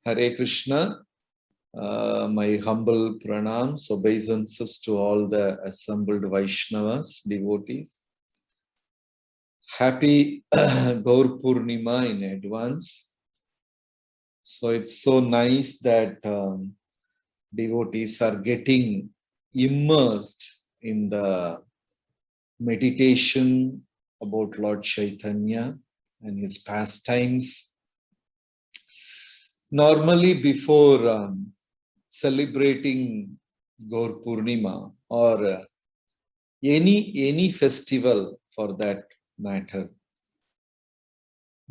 Hare Krishna. My humble pranams, obeisances to all the assembled Vaishnavas, devotees. Happy Gaur Purnima in advance. So it's so nice that devotees are getting immersed in the meditation about Lord Chaitanya and his pastimes. Normally, before celebrating Gaur Purnima or any festival for that matter,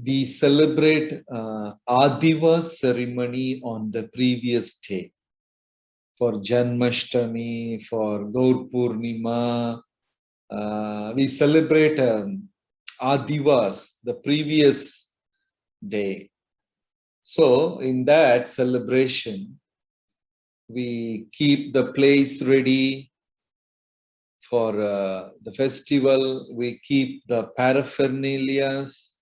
we celebrate Adiva ceremony on the previous day. For Janmashtami, for Gaur Purnima, we celebrate Adivas the previous day. So in that celebration, we keep the place ready for the festival. We keep the paraphernalias.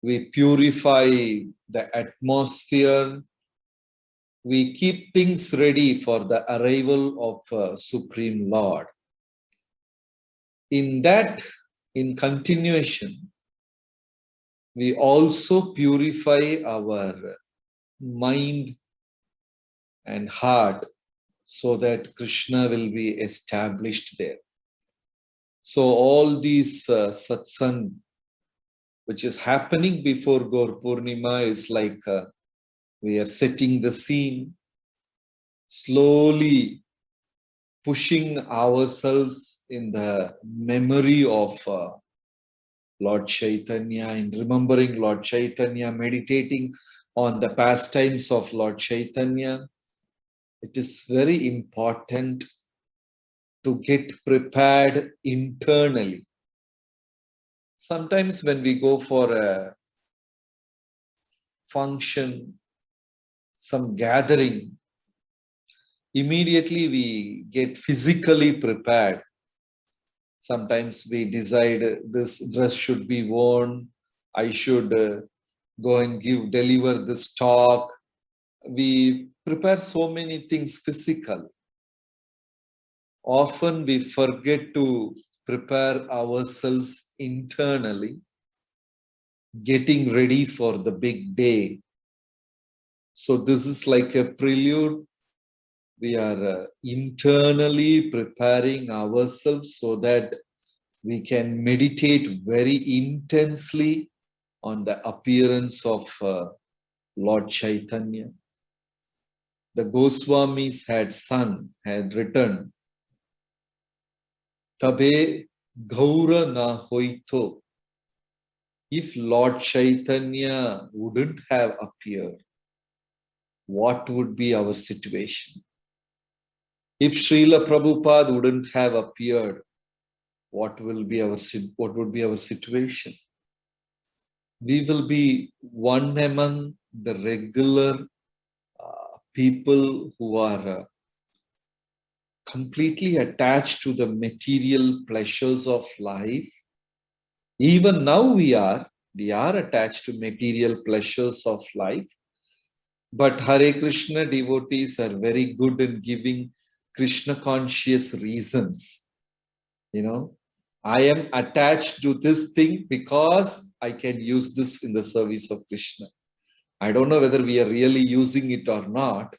We purify the atmosphere. We keep things ready for the arrival of Supreme Lord. In continuation, we also purify our mind and heart so that Krishna will be established there. So all these satsang, which is happening before Gaur Purnima, is like we are setting the scene, slowly pushing ourselves in the memory of Lord Chaitanya, in remembering Lord Chaitanya, meditating on the pastimes of Lord Chaitanya. It is very important to get prepared internally. Sometimes when we go for a function, some gathering, immediately we get physically prepared. Sometimes we decide this dress should be worn, I should go and deliver this talk. We prepare so many things physical. Often we forget to prepare ourselves internally, getting ready for the big day. So this is like a prelude. We are internally preparing ourselves so that we can meditate very intensely on the appearance of Lord Chaitanya. The Goswamis had written, Tabe Gaura na hoito. If Lord Chaitanya wouldn't have appeared, what would be our situation? If Srila Prabhupada wouldn't have appeared, what would be our situation? We will be one among the regular people who are completely attached to the material pleasures of life. Even now we are attached to material pleasures of life. But Hare Krishna devotees are very good in giving Krishna conscious reasons. You know, I am attached to this thing because I can use this in the service of Krishna. I don't know whether we are really using it or not,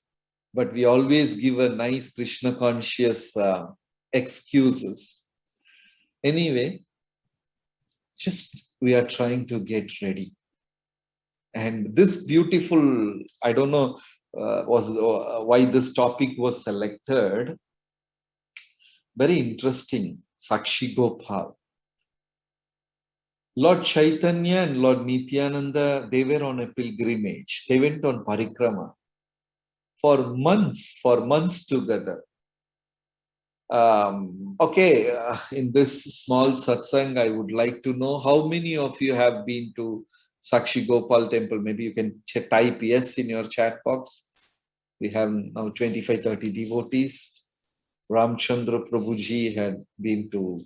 but we always give a nice Krishna conscious excuses. Anyway, just we are trying to get ready. And this beautiful, I don't know why this topic was selected. Very interesting, Sakshi Gopal. Lord Chaitanya and Lord Nityananda, they were on a pilgrimage. They went on parikrama for months together. In this small satsang, I would like to know how many of you have been to Sakshi Gopal temple. Maybe you can type yes in your chat box. We have now 25-30 devotees. Ramchandra Prabhuji had been to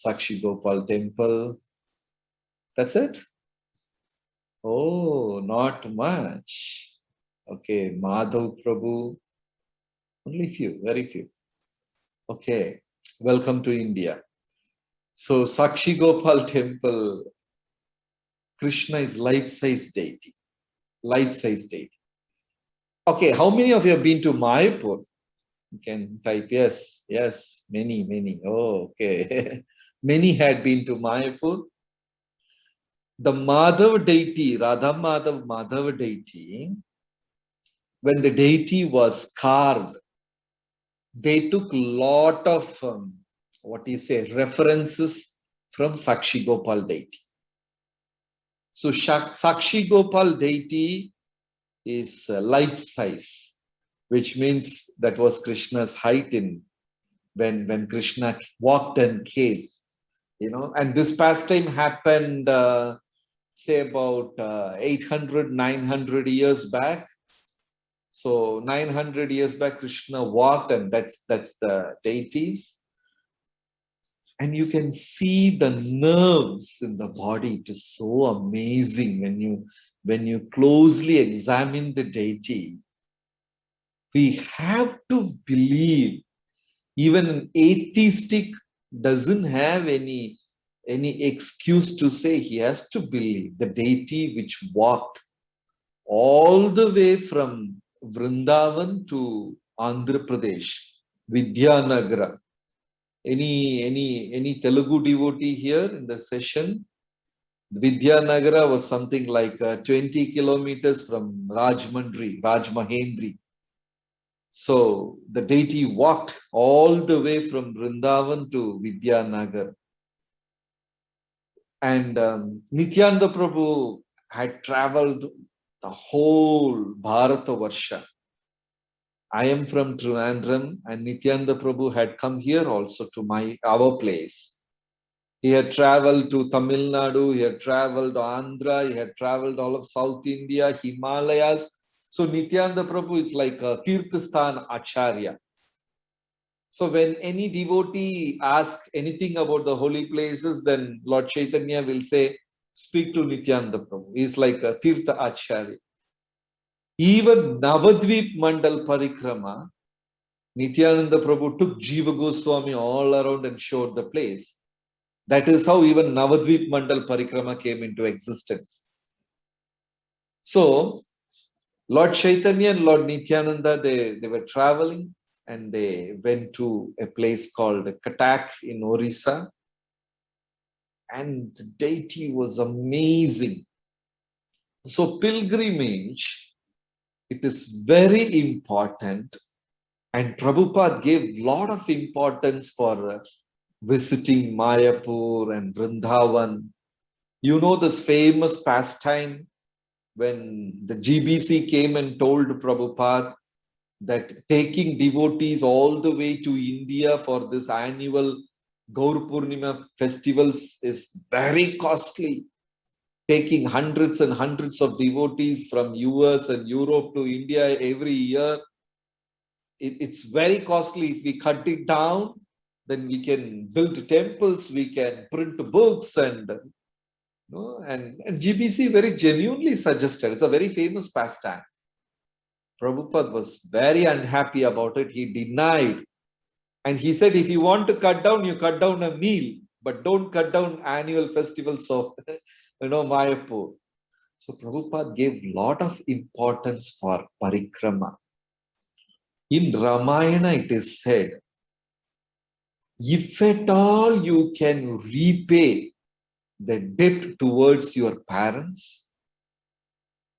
Sakshi Gopal temple. That's it? Oh, not much. Okay, Madhav Prabhu, only few, very few. Okay, welcome to India. So Sakshi Gopal temple, Krishna is life-size deity. Life-size deity. Okay, how many of you have been to Mayapur? You can type yes, yes, many, many. Oh, okay. Many had been to Mayapur. The Madhav deity, Radha Madhav deity, when the deity was carved, they took lot of what do you say references from Sakshi Gopal deity. So Sakshi Gopal deity is life size, which means that was Krishna's height in when Krishna walked and came, and this pastime happened say about 800 900 years back. So 900 years back Krishna walked, and that's the deity. And you can see the nerves in the body. It is so amazing when you closely examine the deity. We have to believe. Even an atheistic doesn't have any excuse to say. He has to believe the deity which walked all the way from Vrindavan to Andhra Pradesh, Vidyanagara. Any Telugu devotee here in the session? Vidyanagara was something like 20 kilometers from Rajmahendri. So the deity walked all the way from Vrindavan to Vidyanagar. And Nityananda Prabhu had traveled the whole Bharata Varsha. I am from Trivandrum, and Nityananda Prabhu had come here also to our place. He had traveled to Tamil Nadu, he had traveled to Andhra, he had traveled all of South India, Himalayas. So Nityananda Prabhu is like a Tirthasthan Acharya. So when any devotee asks anything about the holy places, then Lord Chaitanya will say, speak to Nityananda Prabhu. He's like a Tirtha Acharya. Even Navadvip Mandal Parikrama, Nityananda Prabhu took Jiva Goswami all around and showed the place. That is how even Navadvip Mandal Parikrama came into existence. So Lord Chaitanya and Lord Nityananda, they were traveling, and they went to a place called Katak in Orissa. And the deity was amazing. So pilgrimage, it is very important. And Prabhupada gave a lot of importance for visiting Mayapur and Vrindavan. You know this famous pastime when the GBC came and told Prabhupada that taking devotees all the way to India for this annual Gaur Purnima festivals is very costly. Taking hundreds and hundreds of devotees from US and Europe to India every year, it's very costly. If we cut it down, then we can build temples, we can print books, and GBC very genuinely suggested. It's a very famous pastime. Prabhupada was very unhappy about it. He denied. And he said, if you want to cut down, you cut down a meal, but don't cut down annual festivals of, Mayapur. So Prabhupada gave a lot of importance for parikrama. In Ramayana, it is said, if at all you can repay the debt towards your parents,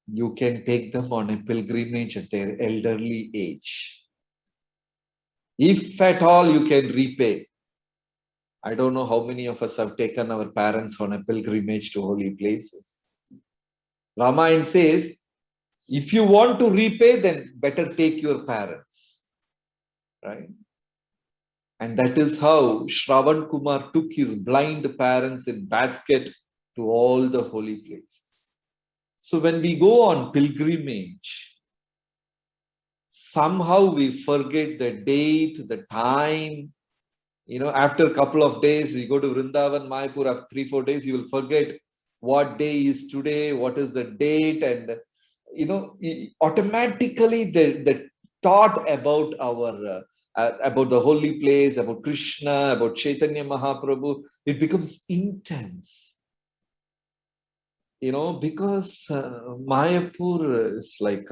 you can take them on a pilgrimage at their elderly age. If at all you can repay. I don't know how many of us have taken our parents on a pilgrimage to holy places. Ramayana says, if you want to repay, then better take your parents. Right? And that is how Shravan Kumar took his blind parents in basket to all the holy places. So when we go on pilgrimage, somehow we forget the date, the time. After a couple of days, you go to Vrindavan, Mayapur, after 3-4 days, you will forget what day is today, what is the date, and automatically the thought about about the holy place, about Krishna, about Chaitanya Mahaprabhu, it becomes intense. Because Mayapur is like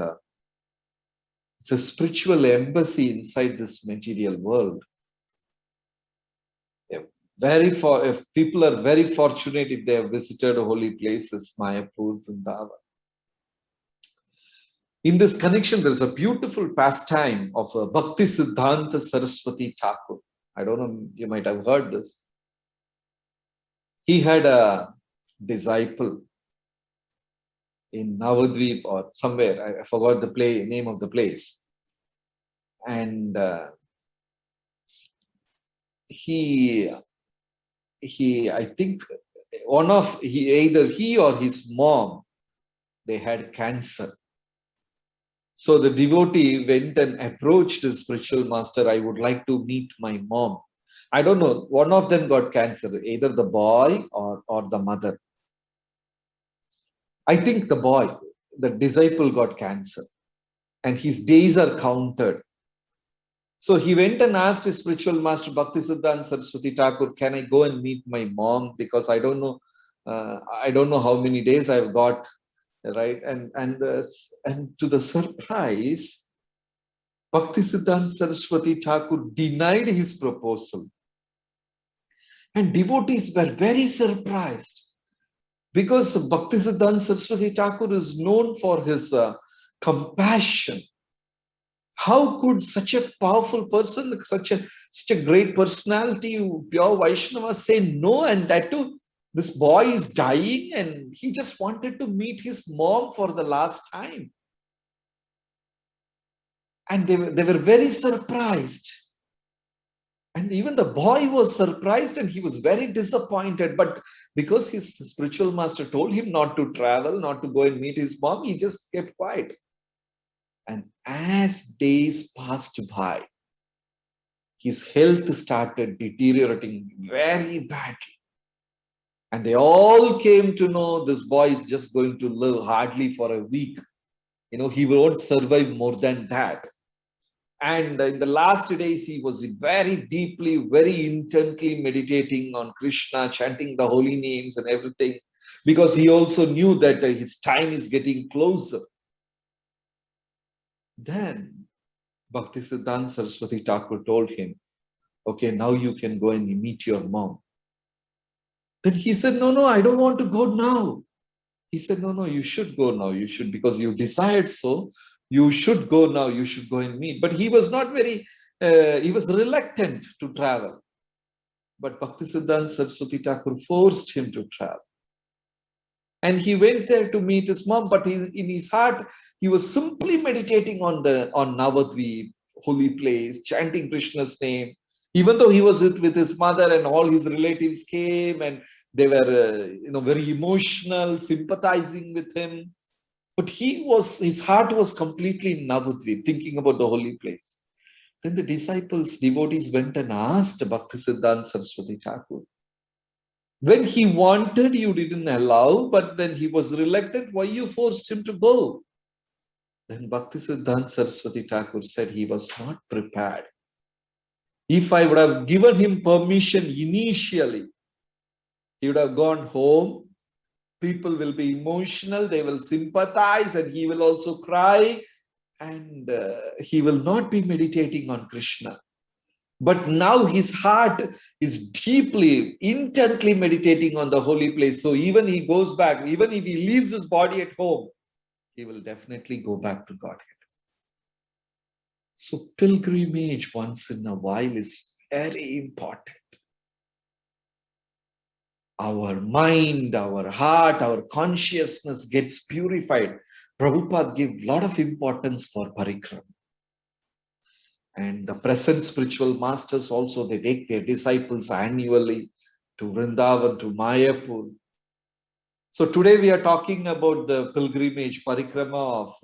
it's a spiritual embassy inside this material world. Yeah, if people are very fortunate if they have visited holy places, Mayapur, Vrindavan. In this connection, there is a beautiful pastime of Bhakti Siddhanta Saraswati Thakur. I don't know, you might have heard this. He had a disciple in Navadvip or somewhere, I forgot the name of the place. And he, I think either he or his mom, they had cancer. So the devotee went and approached the spiritual master. I would like to meet my mom. I don't know. One of them got cancer, either the boy or the mother. I think the boy, the disciple, got cancer and his days are counted. So he went and asked his spiritual master, Bhaktisiddhanta Saraswati Thakur, can I go and meet my mom? Because I don't know how many days I've got, right? And to the surprise, Bhaktisiddhanta Saraswati Thakur denied his proposal. And devotees were very surprised because Bhaktisiddhanta Saraswati Thakur is known for his compassion. How could such a powerful person, such a great personality, pure Vaishnava, say no? And that too, this boy is dying and he just wanted to meet his mom for the last time. And they were very surprised. And even the boy was surprised and he was very disappointed. But because his spiritual master told him not to travel, not to go and meet his mom, he just kept quiet. And as days passed by, his health started deteriorating very badly. And they all came to know this boy is just going to live hardly for a week. He won't survive more than that. And in the last days, he was very deeply, very intently meditating on Krishna, chanting the holy names and everything, because he also knew that his time is getting closer. Then Bhaktisiddhanta Saraswati Thakur told him, okay, now you can go and meet your mom. Then he said, no, I don't want to go now. He said, no, you should go now. You should, because you desired so. You should go now. You should go and meet. But he was not he was reluctant to travel. But Bhaktisiddhanta Saraswati Thakur forced him to travel. And he went there to meet his mom. But in his heart, he was simply meditating on Navadvip, holy place, chanting Krishna's name. Even though he was with his mother and all his relatives came and they were, very emotional, sympathizing with him. But his heart was completely in Navadvip, thinking about the holy place. Then the devotees went and asked Bhaktisiddhanta Saraswati Thakur. When he wanted, you didn't allow, but then he was reluctant. Why you forced him to go? Then Bhaktisiddhanta Saraswati Thakur said he was not prepared. If I would have given him permission initially, he would have gone home. People will be emotional, they will sympathize, and he will also cry, and he will not be meditating on Krishna. But now his heart is deeply, intently meditating on the holy place. So even he goes back, even if he leaves his body at home, he will definitely go back to Godhead. So pilgrimage once in a while is very important. Our mind, our heart, our consciousness gets purified. Prabhupada gave a lot of importance for parikrama. And the present spiritual masters also, they take their disciples annually to Vrindavan, to Mayapur. So today we are talking about the pilgrimage parikrama of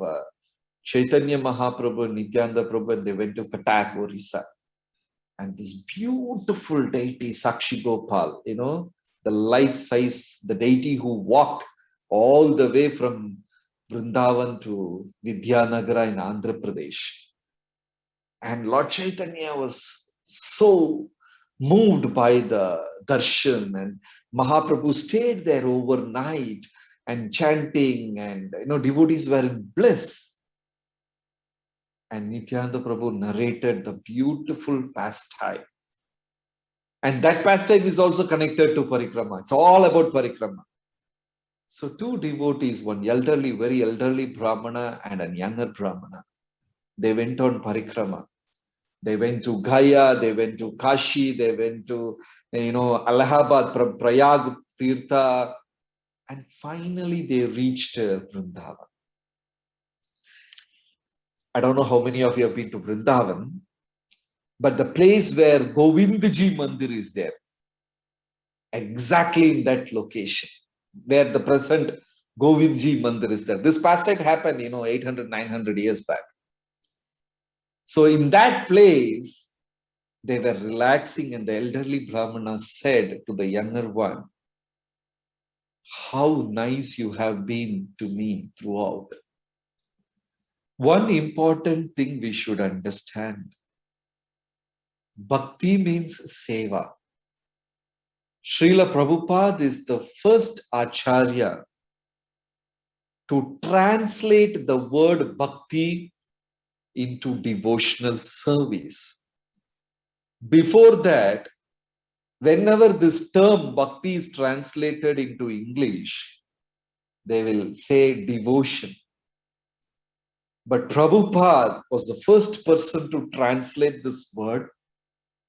Chaitanya Mahaprabhu, Nityananda Prabhu, and they went to Cuttack, Orissa. And this beautiful deity, Sakshi Gopal, the life size, the deity who walked all the way from Vrindavan to Vidyanagara in Andhra Pradesh. And Lord Chaitanya was so moved by the darshan, and Mahaprabhu stayed there overnight and chanting, and devotees were in bliss. And Nityananda Prabhu narrated the beautiful pastime. And that pastime is also connected to parikrama. It's all about parikrama. So two devotees, one elderly, very elderly Brahmana and a younger Brahmana, they went on parikrama. They went to Gaya, they went to Kashi, they went to, Allahabad, Prayag, Tirtha, and finally they reached Vrindavan. I don't know how many of you have been to Vrindavan, but the place where Govindji Mandir is there, exactly in that location, where the present Govindji Mandir is there. This pastime happened, 800, 900 years back. So in that place, they were relaxing, and the elderly Brahmana said to the younger one, "How nice you have been to me throughout." One important thing we should understand: bhakti means seva. Srila Prabhupada is the first acharya to translate the word bhakti into devotional service. Before that, whenever this term bhakti is translated into English, they will say devotion. But Prabhupada was the first person to translate this word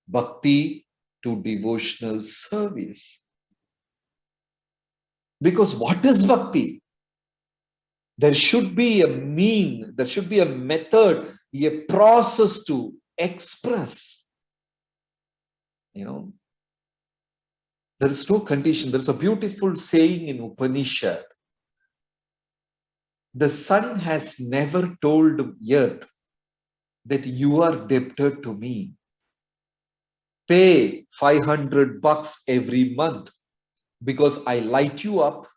bhakti to devotional service. Because what is bhakti? There should be a there should be a method, a process to express. There is no condition. There's a beautiful saying in Upanishad. The sun has never told earth that you are debtor to me. Pay $500 every month because I light you up.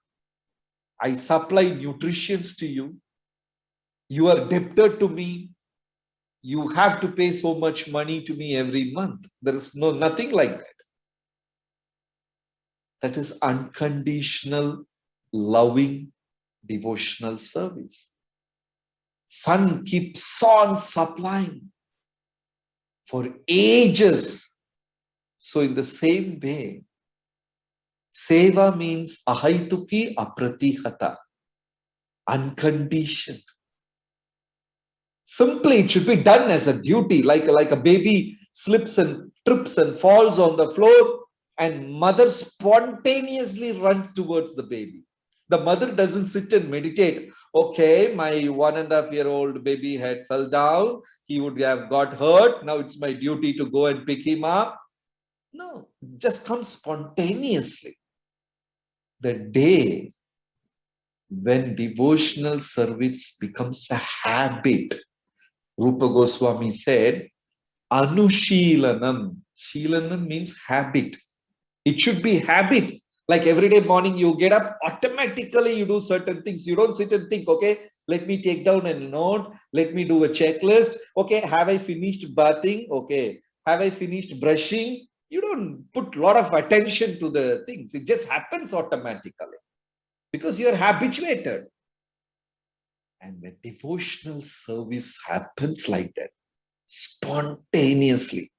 I supply nutritions to you. You are debtor to me. You have to pay so much money to me every month. There is nothing like that. That is unconditional, loving, devotional service. Sun keeps on supplying for ages. So in the same way, seva means ahaituki apratihata, unconditioned. Simply, it should be done as a duty, like a baby slips and trips and falls on the floor, and mother spontaneously runs towards the baby. The mother doesn't sit and meditate. Okay, my 1.5-year-old baby had fell down. He would have got hurt. Now it's my duty to go and pick him up. No, it just comes spontaneously. The day when devotional service becomes a habit, Rupa Goswami said, Anushilanam. Shilanam means habit. It should be habit. Like every day morning you get up, automatically you do certain things. You don't sit and think, okay, let me take down a note. Let me do a checklist. Okay, have I finished bathing? Okay, have I finished brushing? You don't put a lot of attention to the things. It just happens automatically because you're habituated. And when devotional service happens like that, spontaneously,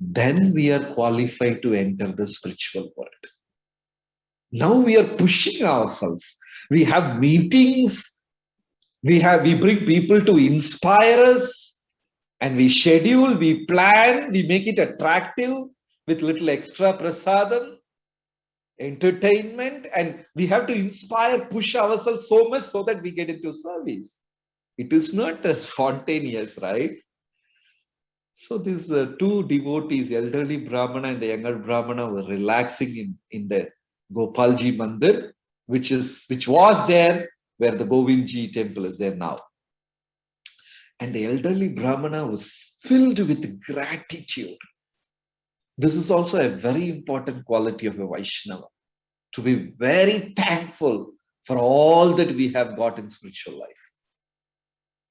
then we are qualified to enter the spiritual world. Now we are pushing ourselves. We have meetings. We bring people to inspire us, and we schedule, we plan, we make it attractive with little extra prasadam, entertainment, and we have to inspire, push ourselves so much so that we get into service. It is not spontaneous, right? So these two devotees, elderly Brahmana and the younger Brahmana, were relaxing in the Gopalji Mandir, which was there where the Govindji temple is there now. And the elderly Brahmana was filled with gratitude. This is also a very important quality of a Vaishnava, to be very thankful for all that we have got in spiritual life.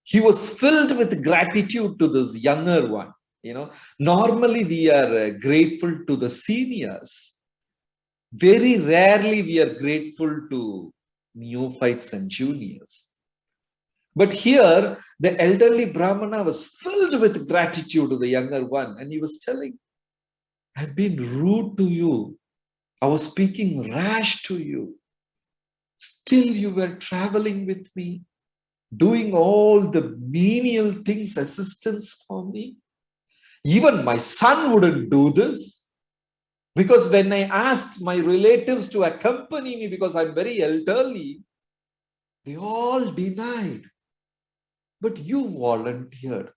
He was filled with gratitude to this younger one. Normally we are grateful to the seniors. Very rarely we are grateful to neophytes and juniors. But here, the elderly Brahmana was filled with gratitude to the younger one. And he was telling, I've been rude to you. I was speaking rash to you. Still you were traveling with me, doing all the menial things, assistance for me. Even my son wouldn't do this. Because when I asked my relatives to accompany me because I'm very elderly, they all denied. But you volunteered.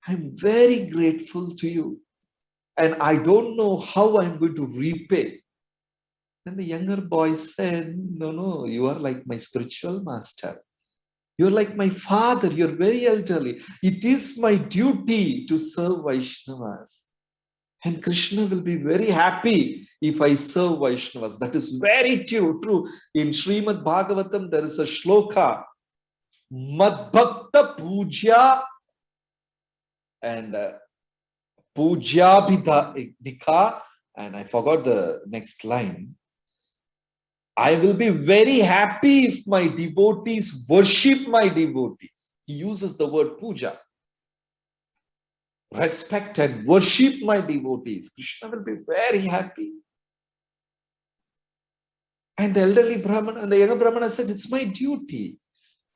I'm very grateful to you. And I don't know how I'm going to repay. Then the younger boy said, no, you are like my spiritual master. You're like my father. You're very elderly. It is my duty to serve Vaishnavas. And Krishna will be very happy if I serve Vaishnavas. That is very true. In Srimad Bhagavatam, there is a shloka. Mad Bhakta Puja and Pujabhidika. And I forgot the next line. I will be very happy if my devotees worship my devotees. He uses the word puja. Respect and worship my devotees. Krishna will be very happy. And the elderly Brahmana and the younger Brahmana says, it's my duty.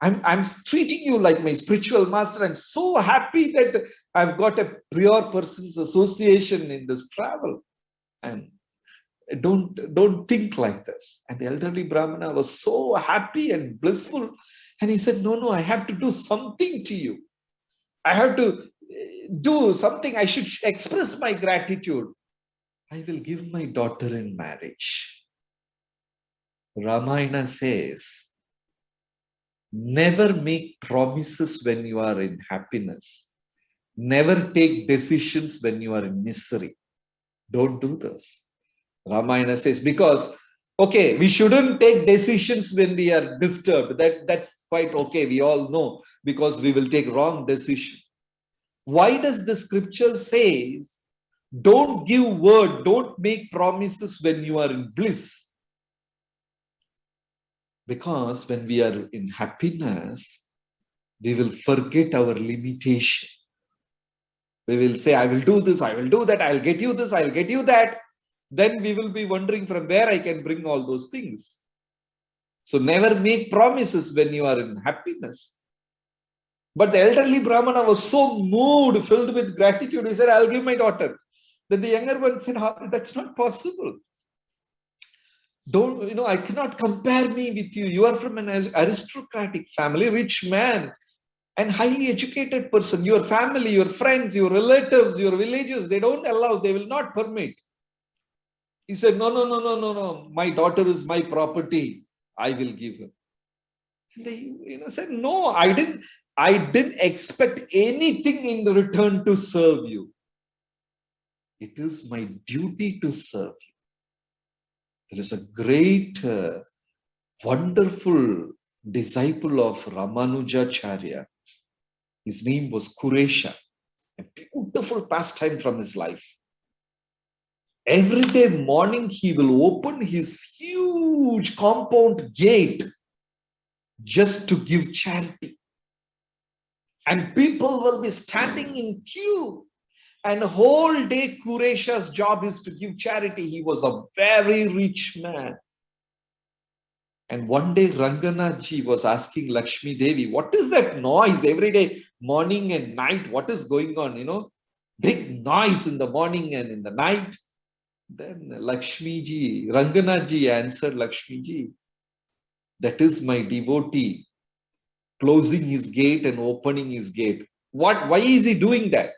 I'm treating you like my spiritual master. I'm so happy that I've got a pure person's association in this travel. And don't think like this. And the elderly Brahmana was so happy and blissful. And he said, no, I have to do something to you. I have to do something. I should express my gratitude. I will give my daughter in marriage. Ramayana says, never make promises when you are in happiness. Never take decisions when you are in misery. Don't do this. Ramayana says, because, okay, we shouldn't take decisions when we are disturbed. That's quite okay. We all know, because we will take wrong decision. Why does the scripture say, don't give word, don't make promises when you are in bliss? Because when we are in happiness, we will forget our limitation. We will say, I will do this, I will do that, I'll get you this, I'll get you that. Then we will be wondering from where I can bring all those things. So never make promises when you are in happiness. But the elderly Brahmana was so moved, filled with gratitude. He said, I'll give my daughter. Then the younger one said, that's not possible. I cannot compare me with you. You are from an aristocratic family, rich man, and highly educated person. Your family, your friends, your relatives, your villagers, they don't allow, they will not permit. He said, no. My daughter is my property. I will give her. And they said, no, I didn't expect anything in return to serve you. It is my duty to serve you. There is a great, wonderful disciple of Ramanujacharya. His name was Kuresha. A beautiful pastime from his life. Every day morning, he will open his huge compound gate just to give charity. And people will be standing in queue. And the whole day, Kuresha's job is to give charity. He was a very rich man. And one day, Ranganathji was asking Lakshmi Devi, what is that noise every day, morning and night? What is going on? Big noise in the morning and in the night. Then Ranganathji answered Lakshmiji, that is my devotee closing his gate and opening his gate. Why is he doing that?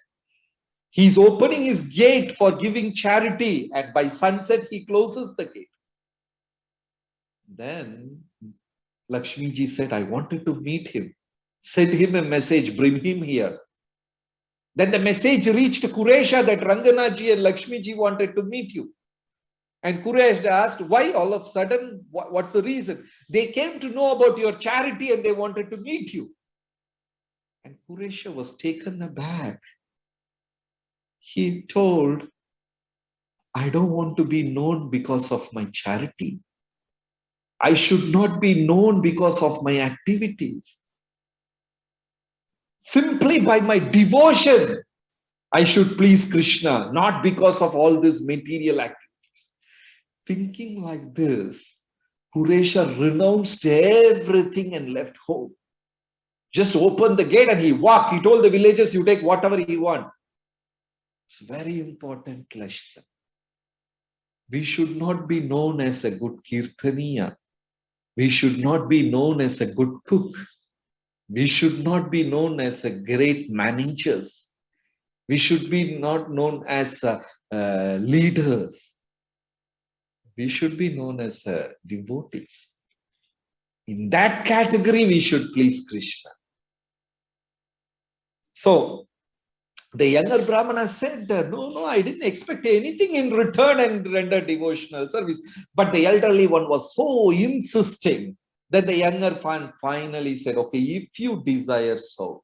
He's opening his gate for giving charity, and by sunset he closes the gate. Then Lakshmiji said, I wanted to meet him. Send him a message, bring him here. Then the message reached Kuresha that Ranganathji and Lakshmiji wanted to meet you. And Quraysh asked, why all of a sudden? What's the reason? They came to know about your charity and they wanted to meet you. And Quraysh was taken aback. He told, I don't want to be known because of my charity. I should not be known because of my activities. Simply by my devotion, I should please Krishna, not because of all this material activities. Thinking like this, Quraysh renounced everything and left home. Just opened the gate and he walked. He told the villagers, you take whatever you want. It's a very important lesson. We should not be known as a good kirtaniya. We should not be known as a good cook. We should not be known as a great managers. We should be not known as leaders. We should be known as devotees. In that category, we should please Krishna. So, the younger Brahmana said, no, I didn't expect anything in return and render devotional service. But the elderly one was so insisting that the younger one finally said, okay, if you desire so.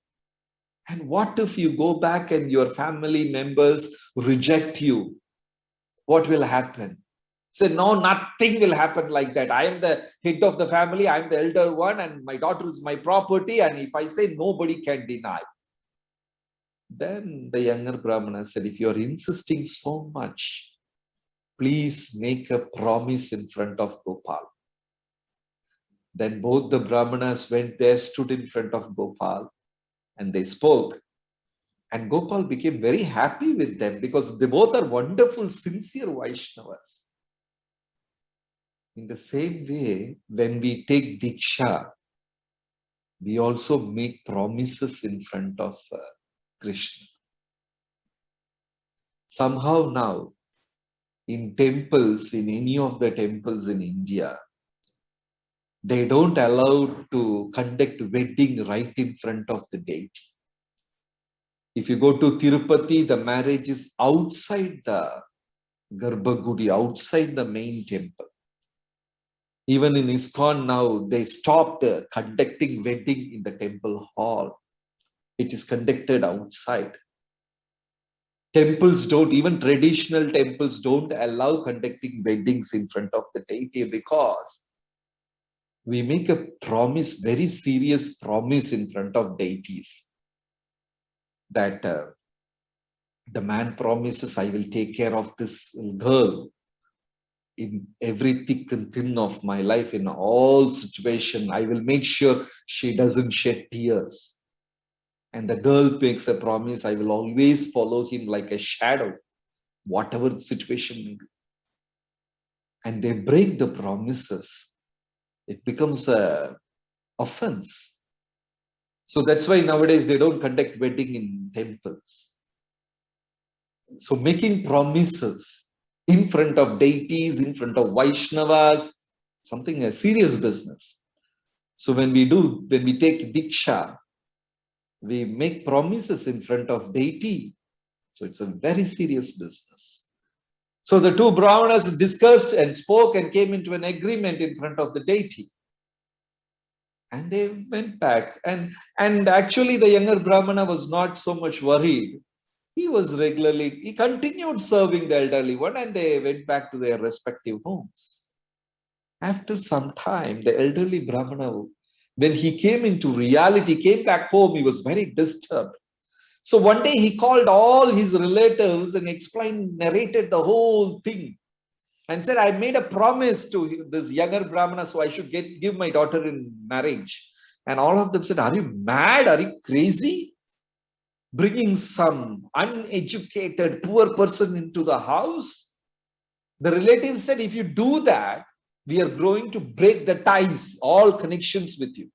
And what if you go back and your family members reject you? What will happen? Say, no, nothing will happen like that. I am the head of the family. I am the elder one and my daughter is my property. And if I say, nobody can deny. Then the younger Brahmana said, if you are insisting so much, please make a promise in front of Gopal. Then both the Brahmanas went there, stood in front of Gopal, and they spoke. And Gopal became very happy with them because they both are wonderful, sincere Vaishnavas. In the same way, when we take Diksha, we also make promises in front of Krishna. Somehow now, in temples, in any of the temples in India, they don't allow to conduct wedding right in front of the deity. If you go to Tirupati, the marriage is outside the Garbhagudi, outside the main temple. Even in ISKCON now, they stopped conducting wedding in the temple hall. It is conducted outside. Temples don't, even traditional temples don't allow conducting weddings in front of the deity because we make a promise, very serious promise in front of deities that the man promises, I will take care of this girl in every thick and thin of my life, in all situations. I will make sure she doesn't shed tears. And the girl makes a promise, I will always follow him like a shadow, whatever the situation may be. And they break the promises. It becomes an offense. So that's why nowadays they don't conduct wedding in temples. So making promises in front of deities, in front of Vaishnavas, something a serious business. So when we take Diksha, we make promises in front of deity. So it's a very serious business. So the two Brahmanas discussed and spoke and came into an agreement in front of the deity. And they went back. And actually the younger Brahmana was not so much worried. He continued serving the elderly one and they went back to their respective homes. After some time, the elderly Brahmana, when he came into reality, came back home, he was very disturbed. So one day he called all his relatives and narrated the whole thing and said, I made a promise to this younger Brahmana, so I should give my daughter in marriage. And all of them said, are you mad? Are you crazy? Bringing some uneducated, poor person into the house? The relatives said, if you do that, we are going to break the ties, all connections with you.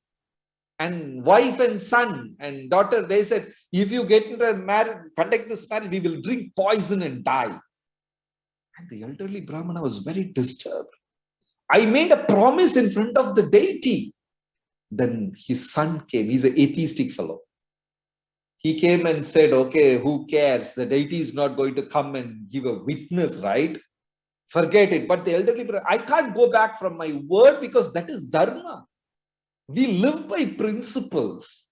And wife and son and daughter, they said, if you get into a marriage, conduct this marriage, we will drink poison and die. And the elderly Brahmana was very disturbed. I made a promise in front of the deity. Then his son came. He's an atheistic fellow. He came and said, okay, who cares? The deity is not going to come and give a witness, right? Forget it. But the elderly brother, I can't go back from my word because that is dharma. We live by principles.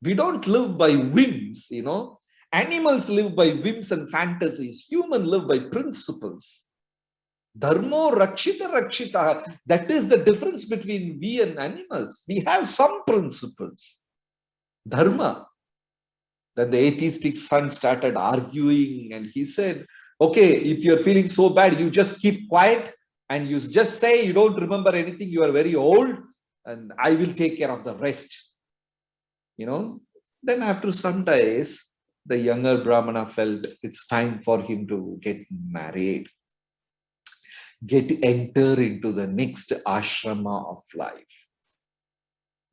We don't live by whims, Animals live by whims and fantasies. Humans live by principles. Dharmo rakshita rakshita. That is the difference between we and animals. We have some principles. Dharma. Then the atheistic son started arguing and he said, okay, if you're feeling so bad, you just keep quiet and you just say you don't remember anything, you are very old, and I will take care of the rest. Then after some days, the younger Brahmana felt it's time for him to get married, enter into the next ashrama of life.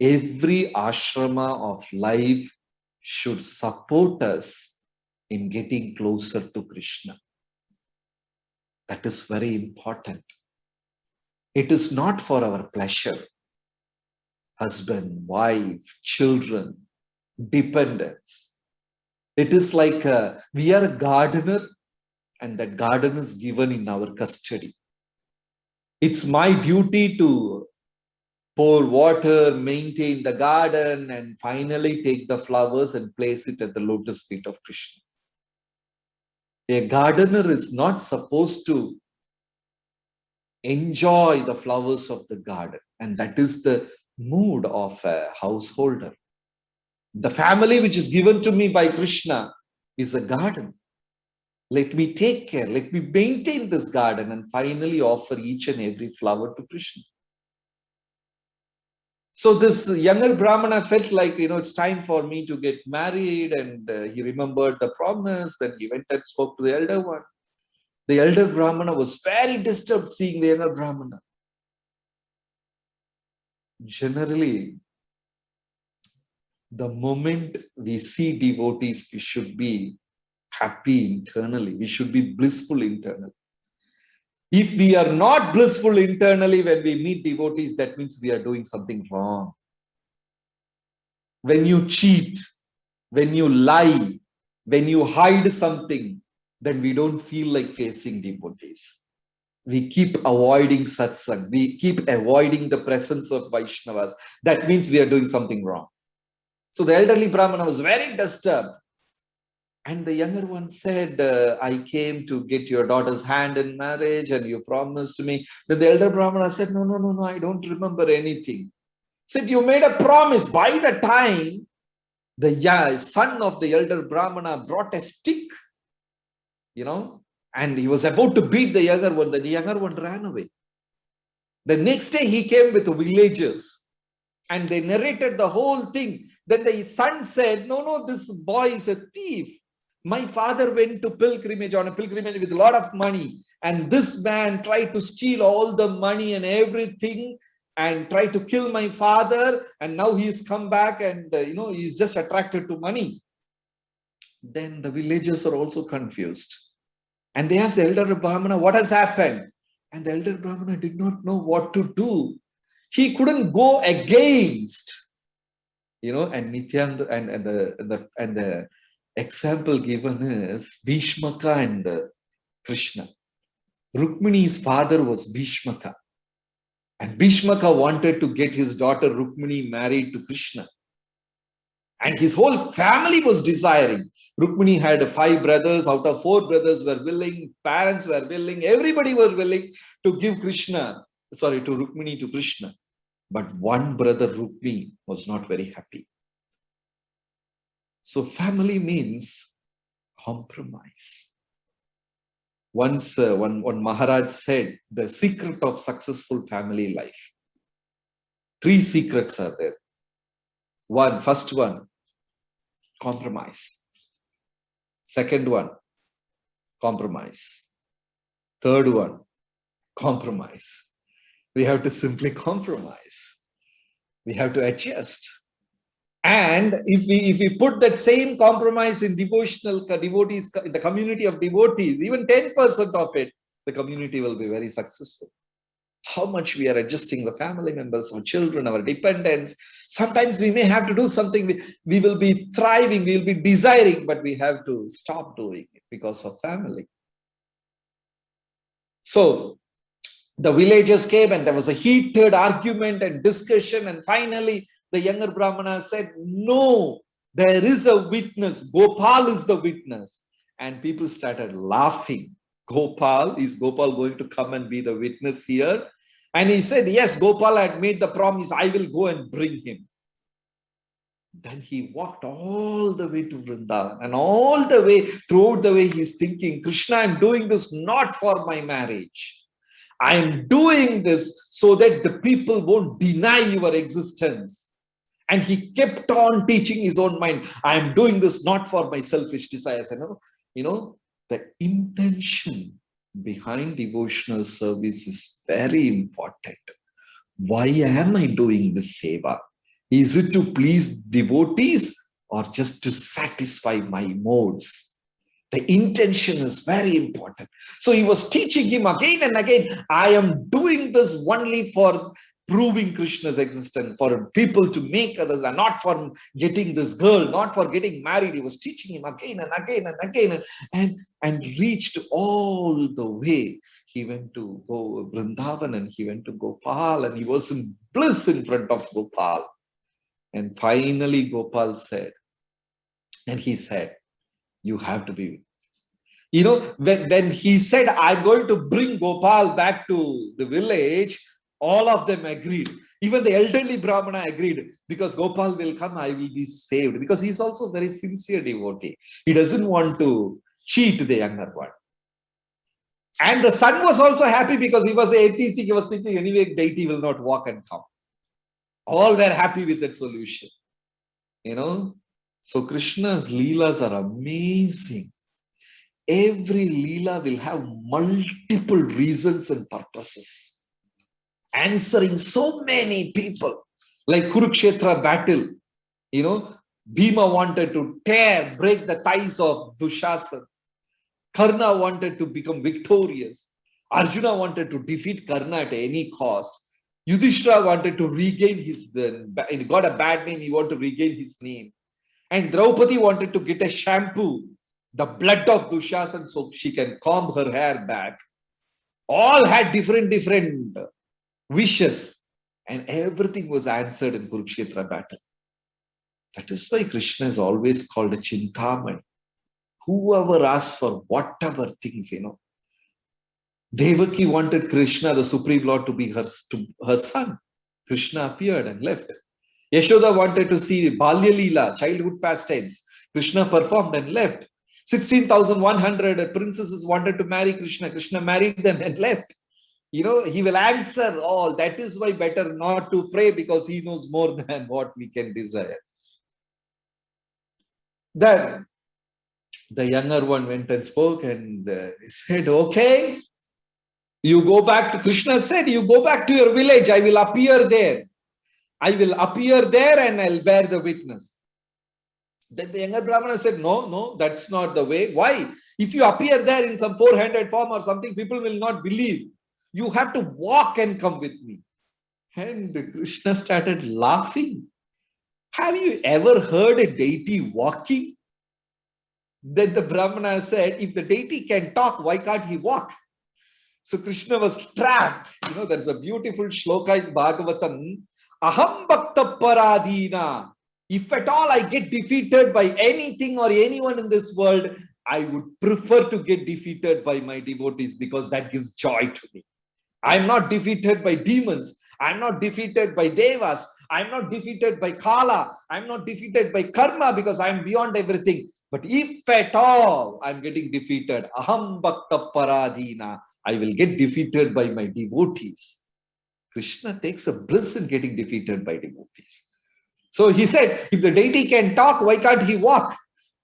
Every ashrama of life should support us in getting closer to Krishna. That is very important. It is not for our pleasure. Husband, wife, children, dependents. It is like we are a gardener and that garden is given in our custody. It's my duty to pour water, maintain the garden, and finally take the flowers and place it at the lotus feet of Krishna. A gardener is not supposed to enjoy the flowers of the garden, and that is the mood of a householder. The family which is given to me by Krishna is a garden. Let me take care, let me maintain this garden and finally offer each and every flower to Krishna. So this younger Brahmana felt like, it's time for me to get married, and he remembered the promise. Then he went and spoke to the elder one. The elder Brahmana was very disturbed seeing the younger Brahmana. Generally, the moment we see devotees, we should be happy internally. We should be blissful internally. If we are not blissful internally when we meet devotees, that means we are doing something wrong. When you cheat, when you lie, when you hide something, then we don't feel like facing devotees. We keep avoiding satsang. We keep avoiding the presence of Vaishnavas. That means we are doing something wrong. So the elderly Brahmana was very disturbed. And the younger one said, I came to get your daughter's hand in marriage and you promised me. Then the elder Brahmana said, no, I don't remember anything. Said, you made a promise. By the time the son of the elder Brahmana brought a stick, and he was about to beat the younger one, the younger one ran away. The next day he came with the villagers and they narrated the whole thing. Then the son said, no, this boy is a thief. My father went to on a pilgrimage with a lot of money. And this man tried to steal all the money and everything and tried to kill my father. And now he's come back and, he's just attracted to money. Then the villagers are also confused. And they asked the elder Brahmana, what has happened? And the elder Brahmana did not know what to do. He couldn't go against, and Nityananda and the example given is Bhishmaka and Krishna. Rukmini's father was Bhishmaka. And Bhishmaka wanted to get his daughter Rukmini married to Krishna. And his whole family was desiring. Rukmini had 5 brothers. Out of 4 brothers were willing. Parents were willing. Everybody was willing to give Rukmini to Krishna. But one brother, Rukmini, was not very happy. So family means compromise. Once one Maharaj said, the secret of successful family life. 3 secrets are there. First one, compromise. Second one, compromise. Third one, compromise. We have to simply compromise. We have to adjust. And if we put that same compromise in devotees, in the community of devotees, even 10% of it, the community will be very successful. How much we are adjusting the family members, our children, our dependents. Sometimes we may have to do something. We will be thriving, we will be desiring, but we have to stop doing it because of family. So the villagers came and there was a heated argument and discussion. And finally, the younger Brahmana said, no, there is a witness. Gopal is the witness. And people started laughing. Is Gopal going to come and be the witness here? And he said, yes, Gopal had made the promise, I will go and bring him. Then he walked all the way to Vrindavan, and all the way, throughout the way, he's thinking, Krishna, I'm doing this not for my marriage. I'm doing this so that the people won't deny your existence. And he kept on teaching his own mind, I'm doing this not for my selfish desires. And the intention behind devotional service is very important. Why am I doing this seva? Is it to please devotees or just to satisfy my modes? The intention is very important. So he was teaching him again and again, I am doing this only for proving Krishna's existence, for people to make others, and not for getting this girl, not for getting married. He was teaching him again and again and again, and reached all the way. He went to Vrindavan and he went to Gopal, and he was in bliss in front of Gopal. And finally Gopal said, and he said, you have to be when he said, I'm going to bring Gopal back to the village, all of them agreed. Even the elderly Brahmana agreed, because Gopal will come, I will be saved. Because he's also very sincere devotee. He doesn't want to cheat the younger one. And the son was also happy because he was atheistic. He was thinking, anyway, deity will not walk and come. All were happy with that solution. So Krishna's leelas are amazing. Every leela will have multiple reasons and purposes, answering so many people. Like Kurukshetra battle, Bhima wanted to break the thighs of Dushasana. Karna wanted to become victorious. Arjuna wanted to defeat Karna at any cost. Yudhishthira wanted to regain he got a bad name, he wanted to regain his name. And Draupadi wanted to get a shampoo, the blood of Dushasana, so she can comb her hair back. All had different wishes, and everything was answered in Kurukshetra battle. That is why Krishna is always called a Chintamani. Whoever asks for whatever things, Devaki wanted Krishna, the Supreme Lord, to be her son. Krishna appeared and left. Yashoda wanted to see Balya Leela, childhood pastimes. Krishna performed and left. 16,100 princesses wanted to marry Krishna. Krishna married them and left. He will answer all. That is why better not to pray, because he knows more than what we can desire. Then the younger one went and spoke, and he said, okay, you go back to, Krishna said, you go back to your village. I will appear there. I will appear there and I'll bear the witness. Then the younger Brahmana said, no, that's not the way. Why? If you appear there in some 400 form or something, people will not believe. You have to walk and come with me. And Krishna started laughing. Have you ever heard a deity walking? Then the Brahmana said, if the deity can talk, why can't he walk? So Krishna was trapped. There's a beautiful shloka in Bhagavatam. Aham bhakta paradina. If at all I get defeated by anything or anyone in this world, I would prefer to get defeated by my devotees, because that gives joy to me. I'm not defeated by demons. I'm not defeated by devas. I'm not defeated by Kala. I'm not defeated by karma, because I'm beyond everything. But if at all I'm getting defeated, aham bhakta paradina, I will get defeated by my devotees. Krishna takes a bliss in getting defeated by devotees. So he said, if the deity can talk, why can't he walk?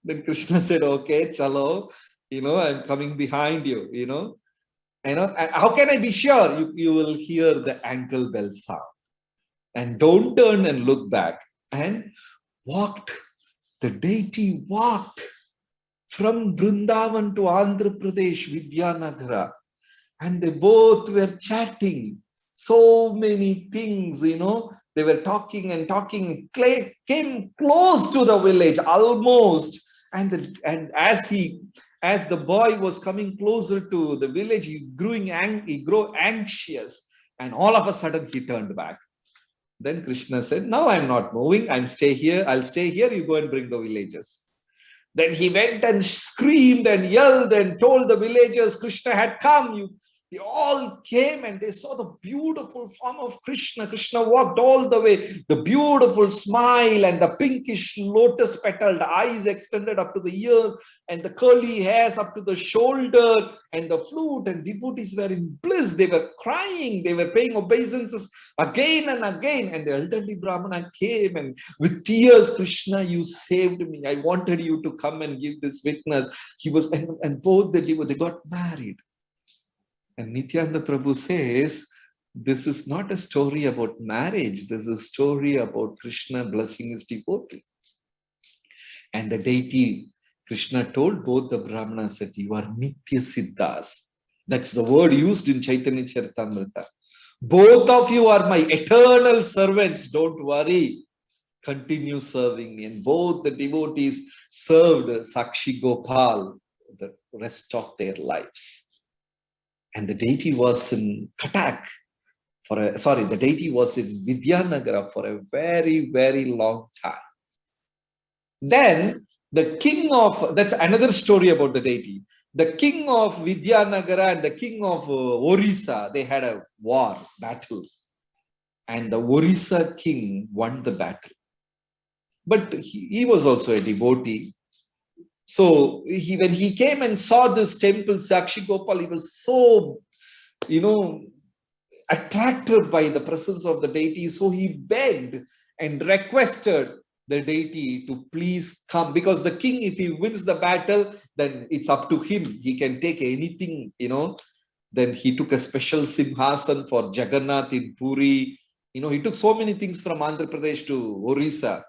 Then Krishna said, okay, chalo, I'm coming behind you, how can I be sure? You will hear the ankle bell sound. And don't turn and look back. And walked. The deity walked from Vrindavan to Andhra Pradesh, Vidyanagara. And they both were chatting. So many things, they were talking and talking, came close to the village, almost. And as he As the boy was coming closer to the village, he grew anxious, and all of a sudden he turned back. Then Krishna said, "Now I'm not moving. I'm stay here. I'll stay here. You go and bring the villagers." Then he went and screamed and yelled and told the villagers Krishna had come. They all came and they saw the beautiful form of Krishna. Krishna walked all the way, the beautiful smile and the pinkish lotus petal, the eyes extended up to the ears and the curly hairs up to the shoulder and the flute, and devotees were in bliss. They were crying, they were paying obeisances again and again. And the elderly Brahmana came and with tears, "Krishna, you saved me. I wanted you to come and give this witness." He was, and both the devotees, they got married. And Nityananda Prabhu says, this is not a story about marriage. This is a story about Krishna blessing his devotee. And the deity, Krishna told both the Brahmanas that you are Nitya Siddhas. That's the word used in Chaitanya Charitamrita. Both of you are my eternal servants. Don't worry. Continue serving me. And both the devotees served Sakshi Gopal the rest of their lives. And the deity was in Katak the deity was in Vidyanagara for a very, very long time. Then the king of, that's another story about the deity. The king of Vidyanagara and the king of Orissa, they had a battle. And the Orissa king won the battle. But he was also a devotee. So when he came and saw this temple, Sakshi Gopal, he was so, attracted by the presence of the deity. So he begged and requested the deity to please come, because the king, if he wins the battle, then it's up to him. He can take anything, Then he took a special simhasan for Jagannath in Puri. He took so many things from Andhra Pradesh to Orissa.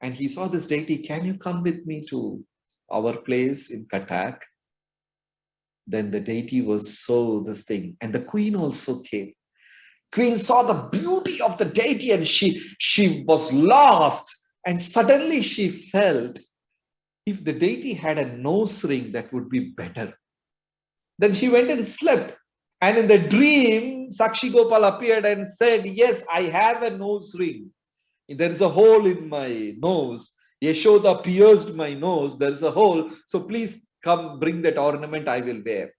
And he saw this deity, "Can you come with me to our place in Katak?" Then the deity was so this thing. And the queen also came. Queen saw the beauty of the deity and she was lost. And suddenly she felt, if the deity had a nose ring, that would be better. Then she went and slept. And in the dream, Sakshi Gopal appeared and said, "Yes, I have a nose ring. There is a hole in my nose. Yashoda pierced my nose. There is a hole. So please come bring that ornament, I will wear."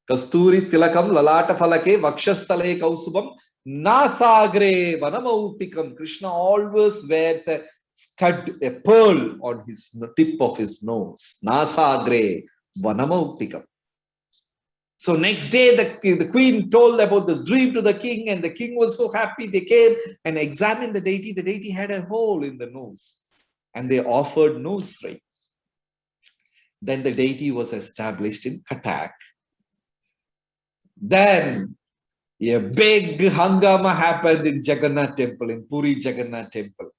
Kasturi tilakam lalata falake vakshastale kausubam nasagre vanamautikam. Krishna always wears a stud, a pearl on his tip of his nose. Nasagre vanamautikam. So next day, the queen told about this dream to the king, and the king was so happy. They came and examined the deity. The deity had a hole in the nose, and they offered nose ring. Then the deity was established in Katak. Then a big hangama happened in Jagannath temple, in Puri Jagannath temple.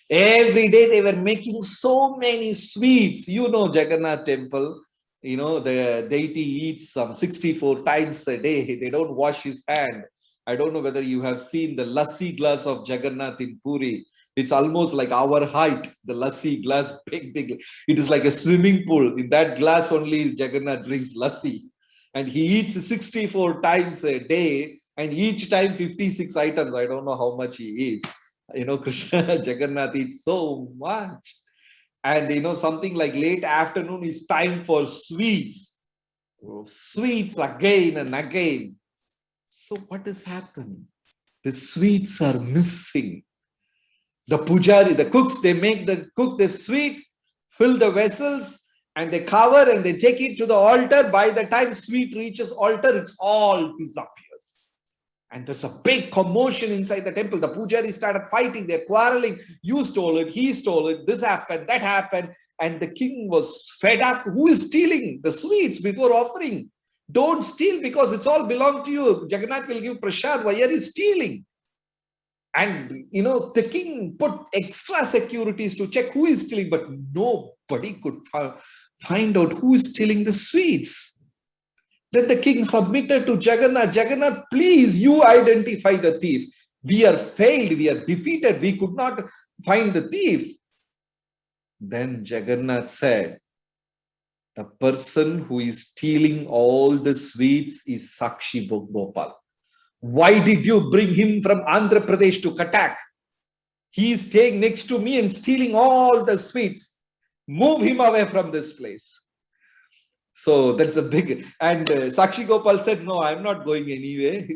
Every day they were making so many sweets. Jagannath temple, the deity eats some 64 times a day. They don't wash his hand. I don't know whether you have seen the lassi glass of Jagannath in Puri. It's almost like our height, the lassi glass, big. It is like a swimming pool. In that glass only Jagannath drinks lassi. And he eats 64 times a day, and each time 56 items. I don't know how much he eats. Krishna Jagannath eats so much. And something like late afternoon is time for sweets. Sweets again and again. So what is happening? The sweets are missing. The pujari, the cooks, they cook the sweet, fill the vessels, and they cover and they take it to the altar. By the time sweet reaches altar, it's all disappears. And there's a big commotion inside the temple. The pujari started fighting, they're quarreling. You stole it, he stole it, this happened, that happened. And the king was fed up. Who is stealing the sweets before offering? Don't steal, because it's all belong to you. Jagannath will give prasad. Why are you stealing? And the king put extra securities to check who is stealing, but nobody could find out who is stealing the sweets. Then the king submitted to Jagannath. Jagannath, please, you identify the thief. We are failed, we are defeated, we could not find the thief. Then Jagannath said, The person who is stealing all the sweets is Sakshi Gopal. Why did you bring him from Andhra Pradesh to Cuttack? He is staying next to me and stealing all the sweets. Move him away from this place. So that's a big, and Sakshi Gopal said, no, I'm not going anyway.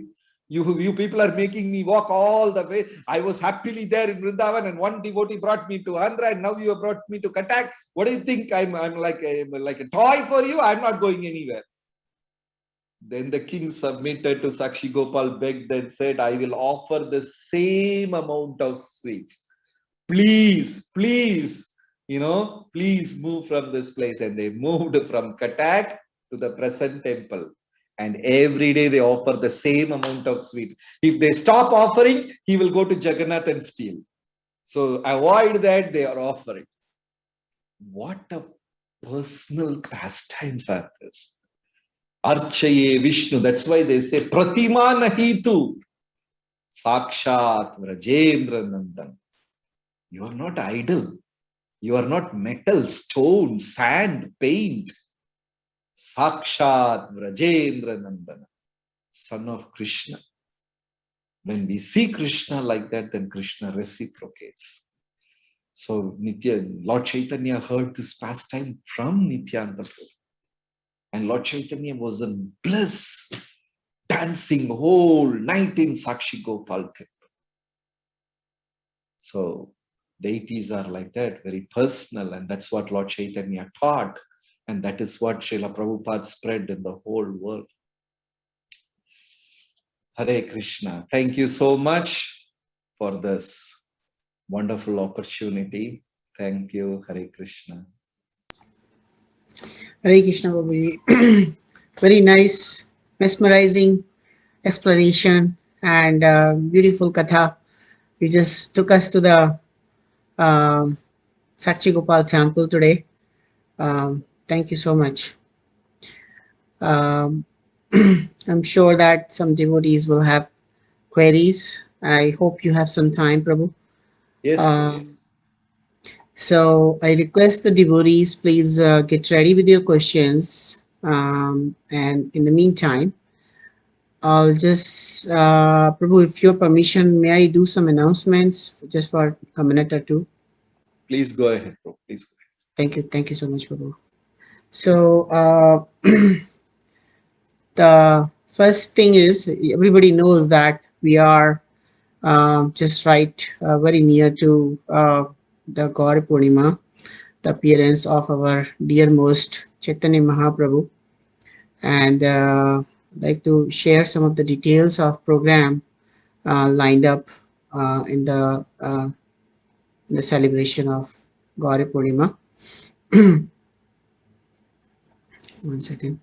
You people are making me walk all the way. I was happily there in Vrindavan, and one devotee brought me to Andhra, and now you have brought me to Cuttack. What do you think? I'm like a toy for you? I'm not going anywhere. Then the king submitted to Sakshi Gopal, begged and said, I will offer the same amount of sweets. Please, please, please move from this place. And they moved from Cuttack to the present temple. And every day they offer the same amount of sweet. If they stop offering, he will go to Jagannath and steal. So avoid that, they are offering. What a personal pastimes are this. Archaye Vishnu. That's why they say Pratima Nahitu Sakshat Vrajendra Nandan. You are not idol. You are not metal, stone, sand, paint. Sakshat Vrajendra Nandana, son of Krishna. When we see Krishna like that, then Krishna reciprocates. So Lord Chaitanya heard this pastime from Nityananda Prabhu. And Lord Chaitanya was in bliss, dancing whole night in Sakshi Gopal temple. So deities are like that, very personal, and that's what Lord Chaitanya taught. And that is what Srila Prabhupada spread in the whole world. Hare Krishna. Thank you so much for this wonderful opportunity. Thank you. Hare Krishna. Hare Krishna, Babuji. Very nice, mesmerizing explanation and beautiful katha. You just took us to the Sakshi Gopal temple today. Thank you so much. Um, I'm sure that some devotees will have queries. I hope you have some time, Prabhu. Yes, Prabhu. So I request the devotees, please get ready with your questions. And in the meantime, I'll just, Prabhu, if your permission, may I do some announcements just for a minute or two? Please go ahead, Prabhu. Please go ahead. Thank you so much, Prabhu. So the first thing is, everybody knows that we are just very near to the Gaur Purnima, the appearance of our dearmost Chaitanya Mahaprabhu, and I'd like to share some of the details of program lined up in the celebration of Gauri Purnima. One second.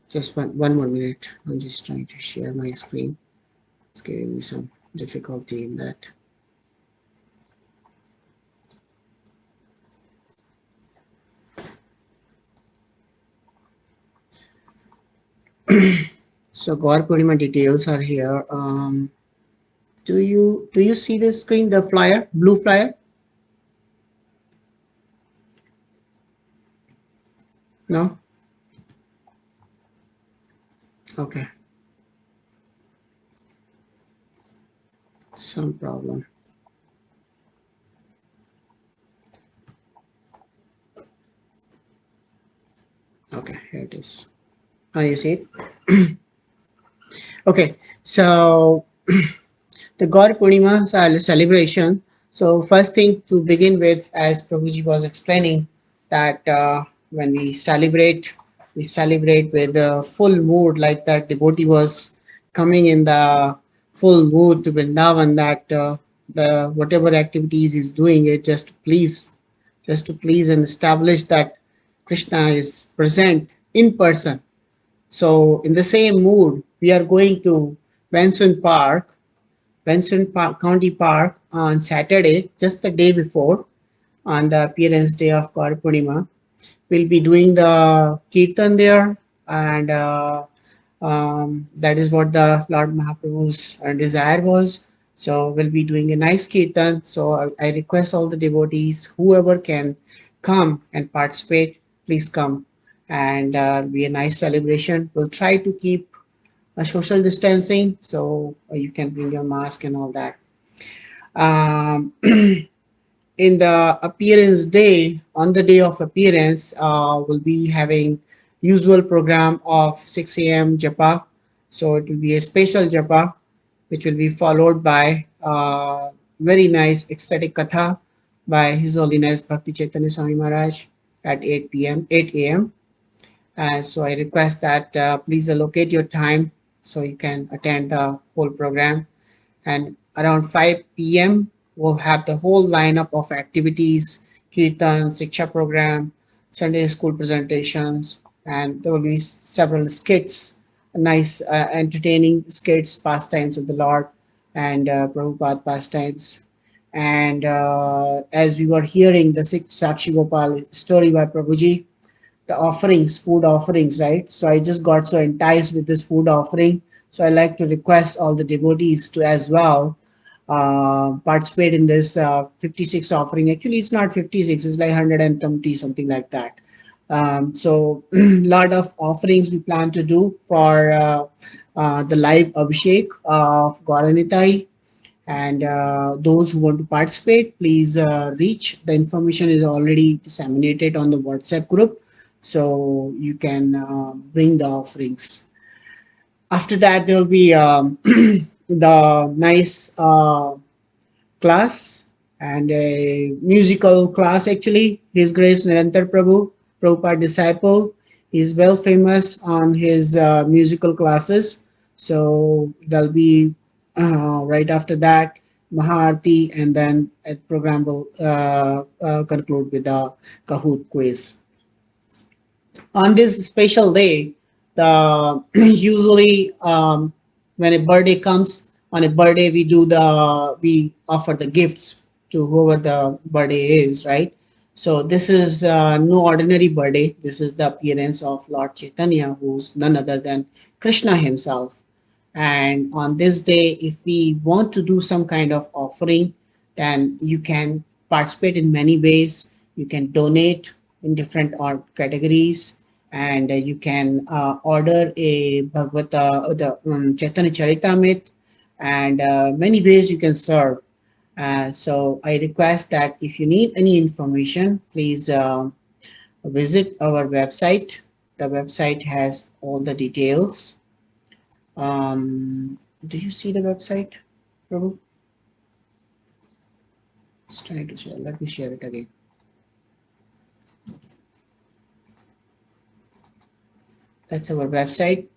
Just one more minute. I'm just trying to share my screen. It's giving me some difficulty in that. So Gaur Purnima details are here. Do you see this screen, the flyer, blue flyer? No? Okay. Some problem. Okay, here it is. Oh, you see it? Okay, so the Gaur Purnima celebration. So first thing to begin with, as Prabhuji was explaining, that when we celebrate with a full mood, like that devotee was coming in the full mood to Vrindavan, that the whatever activities he's doing it just to please and establish that Krishna is present in person. So in the same mood, we are going to Benson Park County Park on Saturday, just the day before, on the appearance day of Gaur Purnima. We'll be doing the Kirtan there, and that is what the Lord Mahaprabhu's desire was. So we'll be doing a nice Kirtan. So I request all the devotees, whoever can come and participate, please come. And be a nice celebration. We'll try to keep a social distancing, so you can bring your mask and all that. Um, in the appearance day, on the day of appearance, we'll be having usual program of 6 a.m. japa. So it will be a special japa, which will be followed by very nice ecstatic katha by His Holiness Bhakti Chaitanya Swami Maharaj at 8 a.m. And so I request that please allocate your time so you can attend the whole program. And around 5 p.m., we'll have the whole lineup of activities, Kirtan, Siksha program, Sunday school presentations, and there will be several skits, nice, entertaining skits, pastimes of the Lord, and Prabhupada pastimes. And as we were hearing the Sakshi Gopal story by Prabhuji, the offerings, food offerings, right? So I just got so enticed with this food offering. So I like to request all the devotees to as well participate in this 56 offering. Actually, it's not 56, it's like 120, something like that. So lot of offerings we plan to do for the live Abhishek of Gauranitai. And those who want to participate, please reach. The information is already disseminated on the WhatsApp group, so you can bring the offerings. After that, there will be the nice class and a musical class. Actually, His Grace Nirantar Prabhu, Prabhupada disciple, is well famous on his musical classes. So there'll be right after that Maharti, and then a program will conclude with the Kahoot quiz. On this special day, the usually when a birthday comes, on a birthday we offer the gifts to whoever the birthday is, right? So this is no ordinary birthday. This is the appearance of Lord Chaitanya, who's none other than Krishna himself. And on this day, if we want to do some kind of offering, then you can participate in many ways. You can donate in different categories, and you can order a Bhagavata, the Chaitanya Charitamrita, and many ways you can serve. So I request that if you need any information, please visit our website. The website has all the details. Do you see the website, Prabhu? Just trying to share. Let me share it again. That's our website.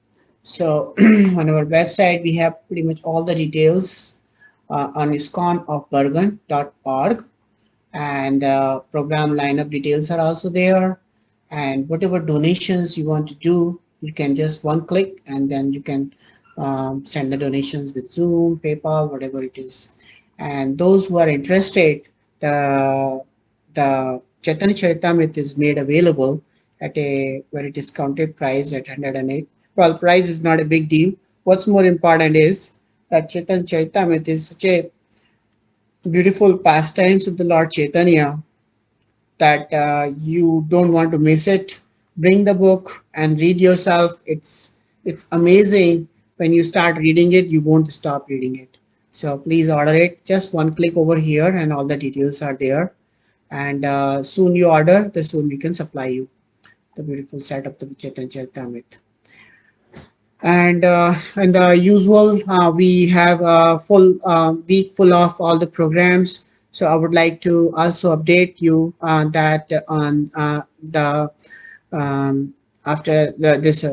So on our website, we have pretty much all the details on iskonofbergen.org, and program lineup details are also there. And whatever donations you want to do, you can just one click, and then you can send the donations with Zoom, PayPal, whatever it is. And those who are interested, the Chaitanya Charitamrita is made available at a very discounted price at 108. Well, price is not a big deal. What's more important is that Chaitanya Charitamrita is such a beautiful pastimes of the Lord Chaitanya that you don't want to miss it. Bring the book and read yourself. It's amazing. When you start reading it, you won't stop reading it. So please order it. Just one click over here, and all the details are there. And soon you order, the soon we can supply you the beautiful set of the Chaitanya Charitamrita. And the usual, we have a full week full of all the programs. So I would like to also update you that on the after this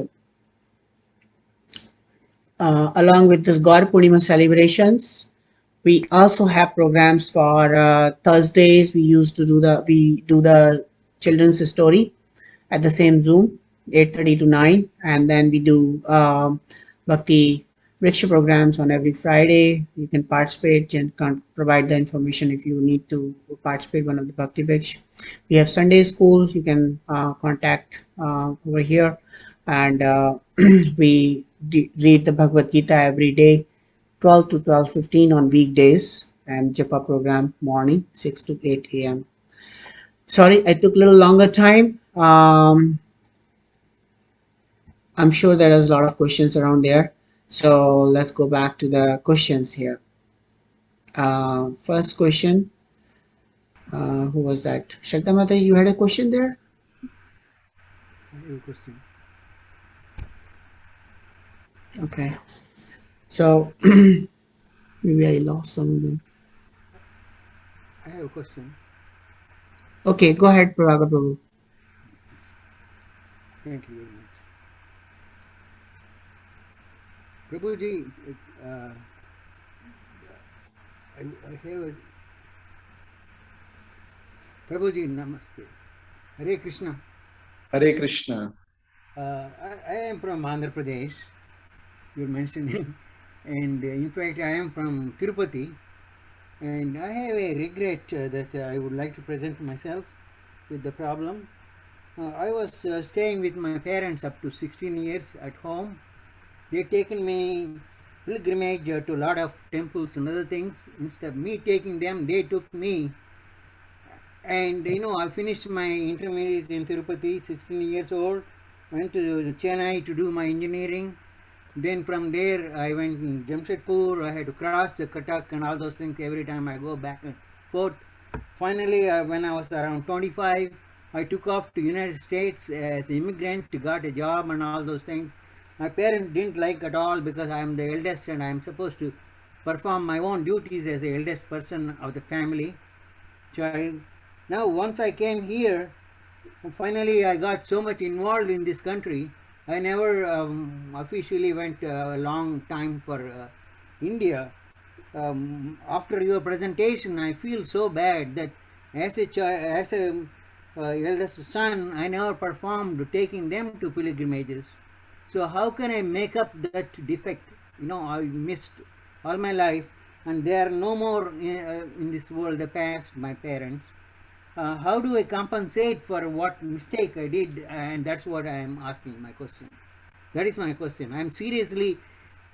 along with this God Purnima celebrations, we also have programs for Thursdays. We do the children's story at the same Zoom, 8:30 to 9, and then we do Bhakti Riksha programs on every Friday. You can participate and can provide the information if you need to participate one of the Bhakti Briksha. We have Sunday schools. You can contact over here, and we read the Bhagavad Gita every day, 12 to 12:15 on weekdays, and Japa program morning 6 to 8 a.m. Sorry, I took a little longer time. I'm sure there is a lot of questions around there. So let's go back to the questions here. First question, who was that? Shakta Mata, you had a question there? I have a question. Okay. So maybe I lost some of them. I have a question. Okay, go ahead, Prabhakar Prabhu. Thank you very much. Prabhuji, I have a... Prabhuji, namaste. Hare Krishna. Hare Krishna. I am from Andhra Pradesh, you're mentioning, and in fact I am from Tirupati, and I have a regret that I would like to present myself with the problem. I was staying with my parents up to 16 years at home. They taken me pilgrimage to a lot of temples and other things. Instead of me taking them, they took me. And I finished my intermediate in Tirupati, 16 years old, went to Chennai to do my engineering. Then from there I went in Jamshedpur. I had to cross the Cuttack and all those things every time I go back and forth. Finally, when I was around 25, I took off to United States as an immigrant, got a job and all those things. My parents didn't like at all because I am the eldest and I am supposed to perform my own duties as the eldest person of the family child. Now once I came here, finally I got so much involved in this country. I never officially went a long time for India. After your presentation, I feel so bad that as a eldest son, I never performed taking them to pilgrimages. So how can I make up that defect? I missed all my life, and they are no more in this world. They passed, my parents. How do I compensate for what mistake I did? And that's what I am asking my question. That is my question. I am seriously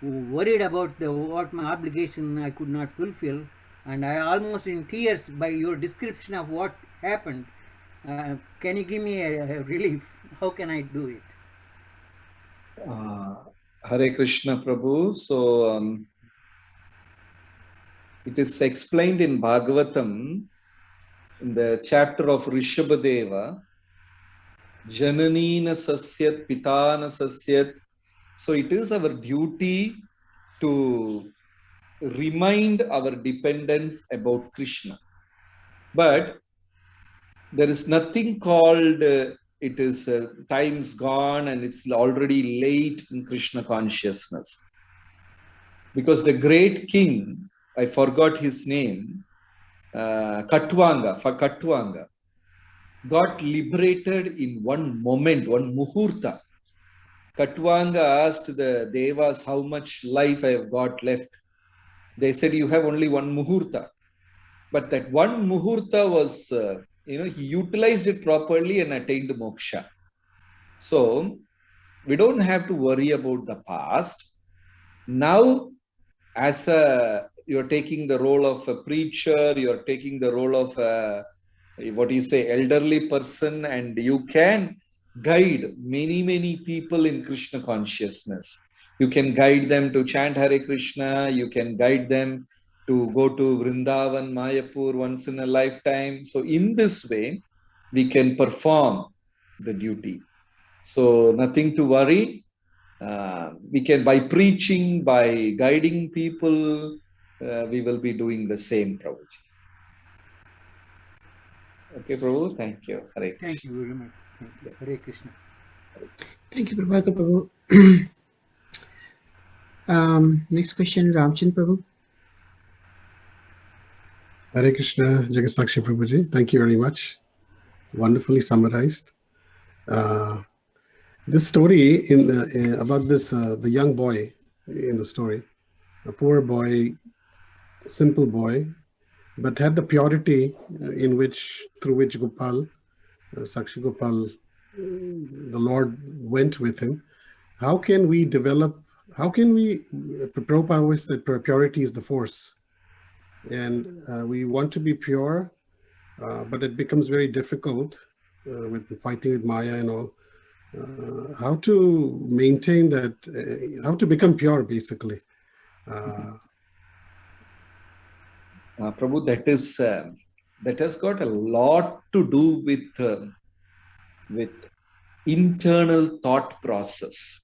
worried about what my obligation I could not fulfill, and I almost in tears by your description of what happened. Can you give me a relief? How can I do it? Hare Krishna Prabhu. So it is explained in Bhagavatam in the chapter of Rishabhadeva, Jananina Sasyat, Pitana Sasyat. So it is our duty to remind our dependents about Krishna. But there is nothing called it is time's gone and it's already late in Krishna consciousness. Because the great king, I forgot his name, Katwanga, got liberated in one moment, one muhurta. Katwanga asked the devas how much life I have got left. They said, you have only one muhurta. But that one muhurta was, he utilized it properly and attained moksha. So we don't have to worry about the past. Now, as you're taking the role of a preacher, you're taking the role of elderly person, and you can guide many people in Krishna consciousness. You can guide them to chant Hare Krishna. You can guide them to go to Vrindavan, Mayapur once in a lifetime. So in this way, we can perform the duty. So nothing to worry. We can, by preaching, by guiding people, we will be doing the same, Prabhuji. Okay, Prabhu, thank you. Hare Krishna. Thank you very much. Thank you. Hare Krishna. Thank you, Prabhakar Prabhu. Next question, Ramchandra Prabhu. Hare Krishna, Jagat Sakshi Prabhuji. Thank you very much. Wonderfully summarized. This story about this the young boy in the story. A poor boy, simple boy, but had the purity through which Gopal, Sakshi Gopal, the Lord went with him. How can we develop? How can we? Prabhupada always said purity is the force, and we want to be pure, but it becomes very difficult with fighting with Maya and all. How to maintain that? How to become pure, basically. Prabhu, that has got a lot to do with internal thought process.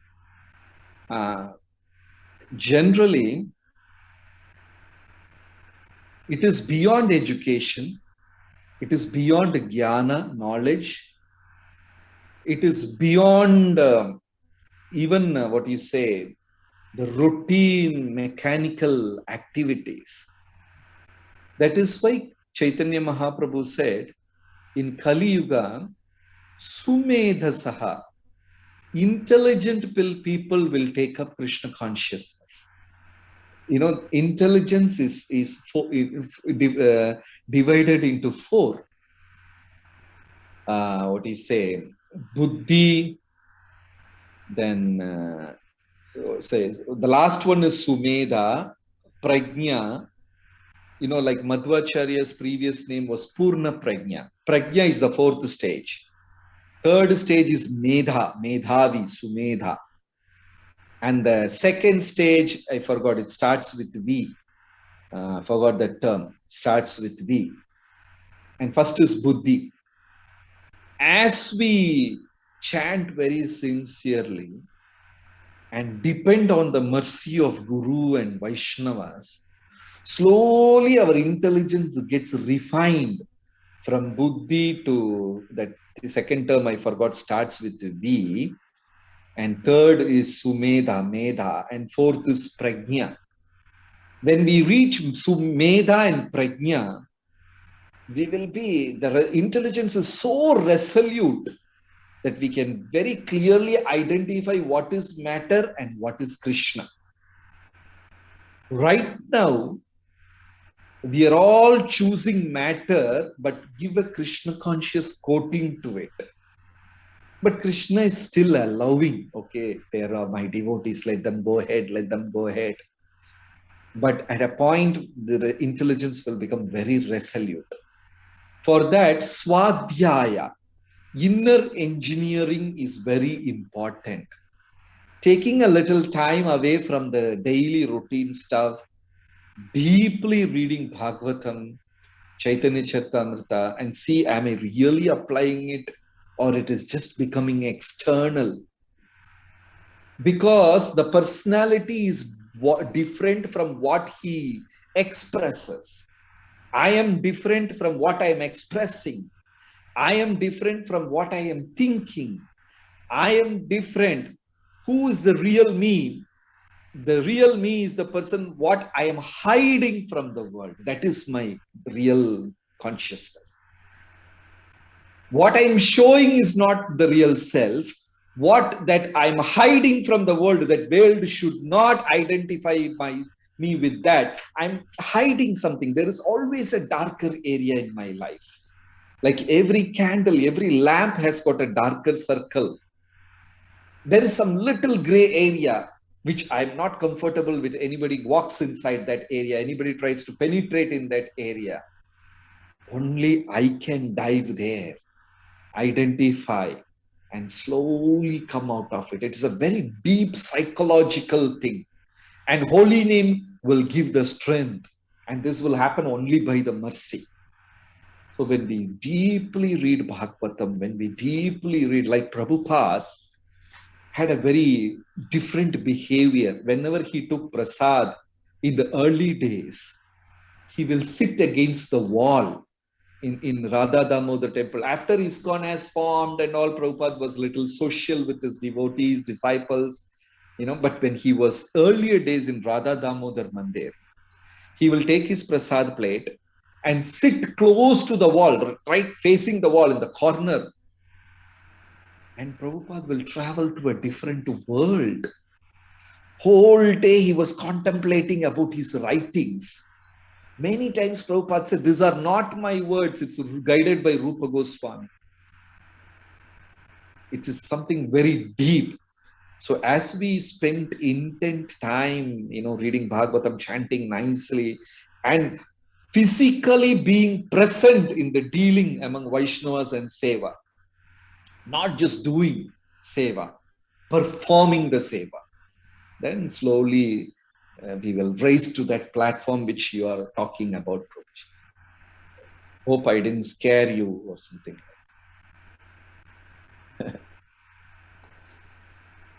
Generally, it is beyond education. It is beyond jnana, knowledge. It is beyond even what you say, the routine mechanical activities. That is why Chaitanya Mahaprabhu said, in Kali Yuga, Sumedhasaha, intelligent people will take up Krishna consciousness. Intelligence is divided into four. What do you say? Buddhi, then says the last one is Sumedha, Prajna. Like Madhvacharya's previous name was Purna Prajna. Prajna is the fourth stage. Third stage is Medha, Medhavi, Sumedha. And the second stage, I forgot, it starts with V. Forgot that term. Starts with V. And first is Buddhi. As we chant very sincerely and depend on the mercy of Guru and Vaishnavas, slowly our intelligence gets refined from Buddhi to that. The second term I forgot starts with V, and third is Sumedha, Medha, and fourth is Prajna. When we reach Sumedha and Prajna, the intelligence is so resolute that we can very clearly identify what is matter and what is Krishna. Right now, we are all choosing matter, but give a Krishna conscious coating to it. But Krishna is still allowing, okay, there are my devotees, let them go ahead, let them go ahead. But at a point, the intelligence will become very resolute. For that, Swadhyaya, inner engineering is very important. Taking a little time away from the daily routine stuff, deeply reading Bhagavatam, Chaitanya Charitamrita, and see, am I really applying it or it is just becoming external? Because the personality is different from what he expresses. I am different from what I am expressing. I am different from what I am thinking. I am different. Who is the real me? The real me is the person what I am hiding from the world. That is my real consciousness. What I am showing is not the real self. What that I am hiding from the world, that world should not identify me with that. I'm hiding something. There is always a darker area in my life. Like every candle, every lamp has got a darker circle. There is some little gray area which I'm not comfortable with. Anybody walks inside that area, anybody tries to penetrate in that area. Only I can dive there, identify, and slowly come out of it. It is a very deep psychological thing. And holy name will give the strength. And this will happen only by the mercy. So when we deeply read Bhagavatam, when we deeply read, like Prabhupada had a very different behavior. Whenever he took prasad in the early days, he will sit against the wall in Radha Damodar temple. After ISKCON has formed and all, Prabhupada was little social with his devotees, disciples, but when he was earlier days in Radha Damodar Mandir, he will take his prasad plate and sit close to the wall, right facing the wall in the corner. And Prabhupada will travel to a different world. Whole day he was contemplating about his writings. Many times Prabhupada said, these are not my words, it's guided by Rupa Goswami. It is something very deep. So as we spend intent time, reading Bhagavatam, chanting nicely, and physically being present in the dealing among Vaishnavas and Seva, not just doing Seva, performing the Seva, then slowly we will raise to that platform which you are talking about, Prabhuji. Hope I didn't scare you or something.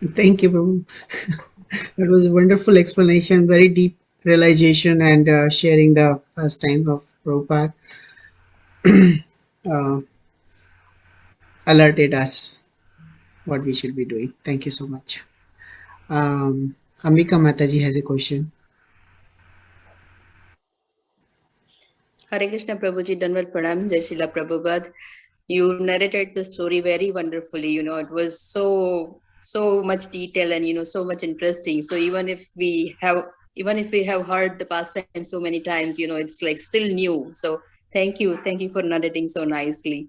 Thank you, Prabhu. That was a wonderful explanation, very deep realization, and sharing the pastime of Prabhupada uh, alerted us what we should be doing. Thank you so much. Ambika Mataji has a question. Hare Krishna Prabhuji, Danvat Pranam, Jai Srila Prabhupada. You narrated the story very wonderfully. It was so much detail and so much interesting. So even if we have heard the pastime so many times, it's like still new. So thank you for narrating so nicely.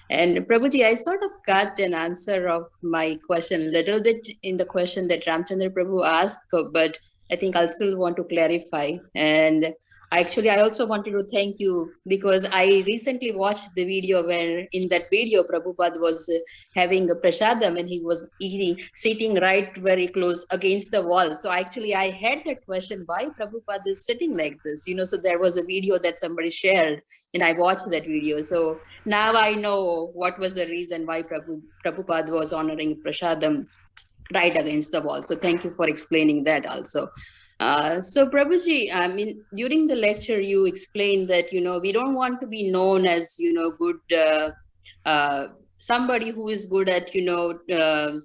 And Prabhuji, I sort of got an answer of my question a little bit in the question that Ramchandra Prabhu asked, but I think I'll still want to clarify. And actually, I also wanted to thank you because I recently watched the video where in that video, Prabhupada was having a prasadam and he was sitting right very close against the wall. So actually, I had that question, why Prabhupada is sitting like this? So there was a video that somebody shared and I watched that video. So now I know what was the reason why Prabhupada was honoring prasadam right against the wall. So thank you for explaining that also. So Prabhuji, I mean, during the lecture, you explained that, we don't want to be known as, good, somebody who is good at, giving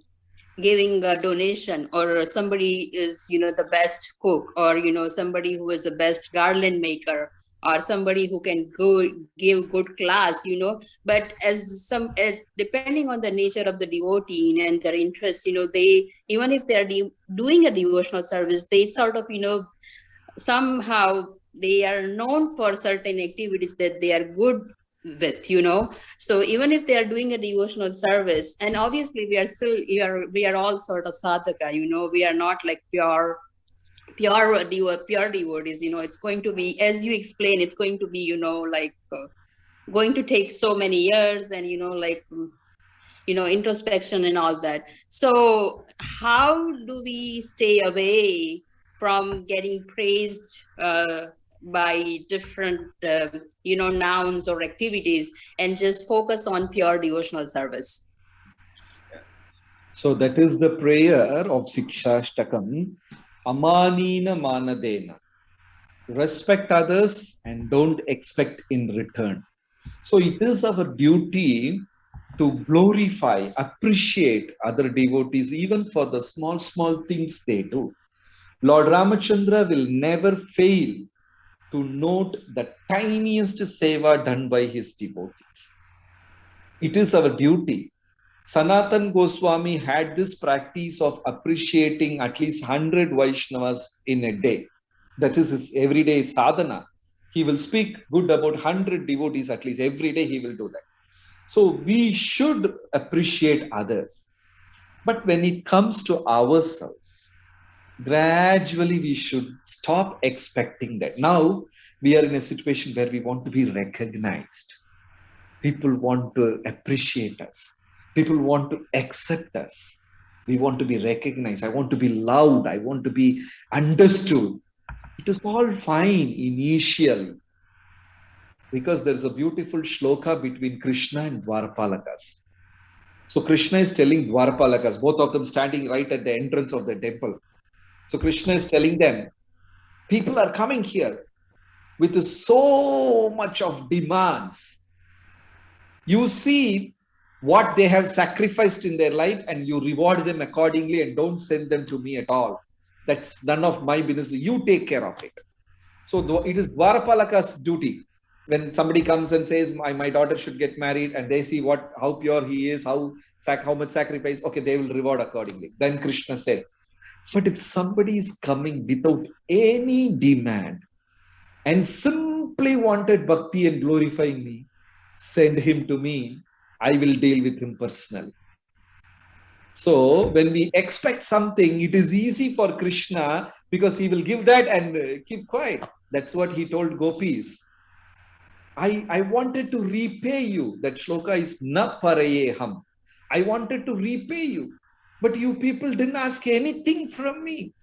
a donation, or somebody is, the best cook, or, somebody who is the best garland maker, or somebody who can go give good class, but as depending on the nature of the devotee and their interest, they, even if they're doing a devotional service, they sort of, somehow they are known for certain activities that they are good with, so even if they are doing a devotional service, and obviously we are all sort of sadhaka, we are not like pure devotees, it's going to be, as you explain, it's going to be, going to take so many years and, introspection and all that. So how do we stay away from getting praised by different, nouns or activities and just focus on pure devotional service? So that is the prayer of Sikshashtakam. Amanina manadena. Respect others and don't expect in return. So it is our duty to glorify, appreciate other devotees, even for the small things they do. Lord Ramachandra will never fail to note the tiniest seva done by his devotees. It is our duty. Sanatan Goswami had this practice of appreciating at least 100 Vaishnavas in a day. That is his everyday sadhana. He will speak good about 100 devotees at least every day. He will do that. So we should appreciate others. But when it comes to ourselves, gradually we should stop expecting that. Now we are in a situation where we want to be recognized. People want to appreciate us. People want to accept us. We want to be recognized. I want to be loved. I want to be understood. It is all fine initially, because there is a beautiful shloka between Krishna and Dwarapalakas. So Krishna is telling Dwarapalakas, both of them standing right at the entrance of the temple. So Krishna is telling them, people are coming here with so much of demands. You see what they have sacrificed in their life and you reward them accordingly and don't send them to me at all. That's none of my business. You take care of it. So it is Dwarapalaka's duty. When somebody comes and says, my daughter should get married, and they see how pure he is, how much sacrifice, okay, they will reward accordingly. Then Krishna said, But if somebody is coming without any demand and simply wanted bhakti and glorifying me, send him to me. I will deal with him personally. So when we expect something, it is easy for Krishna because he will give that and keep quiet. That's what he told gopis. I wanted to repay you. That shloka is na parayeham. I wanted to repay you, but you people didn't ask anything from me.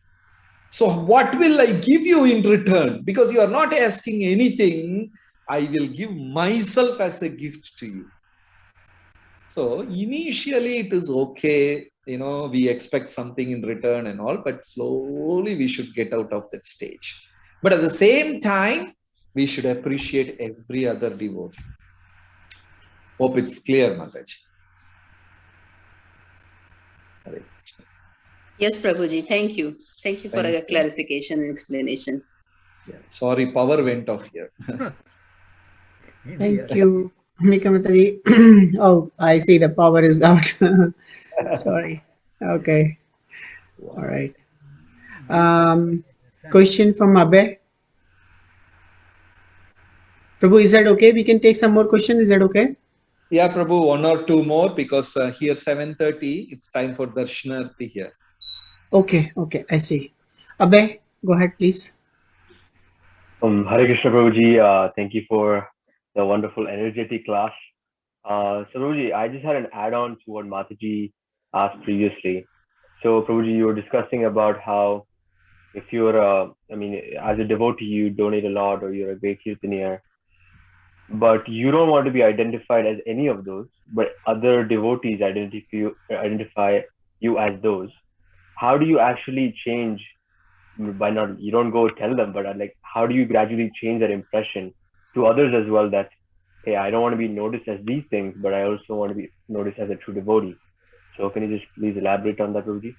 So what will I give you in return? Because you are not asking anything, I will give myself as a gift to you. So initially it is okay, we expect something in return and all, but slowly we should get out of that stage. But at the same time, we should appreciate every other devotee. Hope it's clear, Mataji. Yes, Prabhuji. Thank you. Thank you for Thank a you. clarification and explanation. Yeah. Sorry, power went off here. Thank you, Mika Mataji. Oh, I see the power is out. Sorry. Okay. All right. Question from Abe. Prabhu, is that okay? We can take some more questions. Is that okay? Yeah, Prabhu, one or two more because here 7:30, it's time for Darshanarthi here. Okay. Okay. I see. Abe, go ahead, please. Hare Krishna Prabhuji, thank you for the wonderful energetic class. So Prabhuji, I just had an add-on to what Mataji asked previously. So Prabhuji, you were discussing about how if you're, as a devotee, you donate a lot or you're a great kirtanier, but you don't want to be identified as any of those, but other devotees identify you as those. How do you actually change? By not, you don't go tell them, but like, how do you gradually change that impression to others as well, that hey, I don't want to be noticed as these things, but I also want to be noticed as a true devotee? So can you just please elaborate on that, Prabhuji?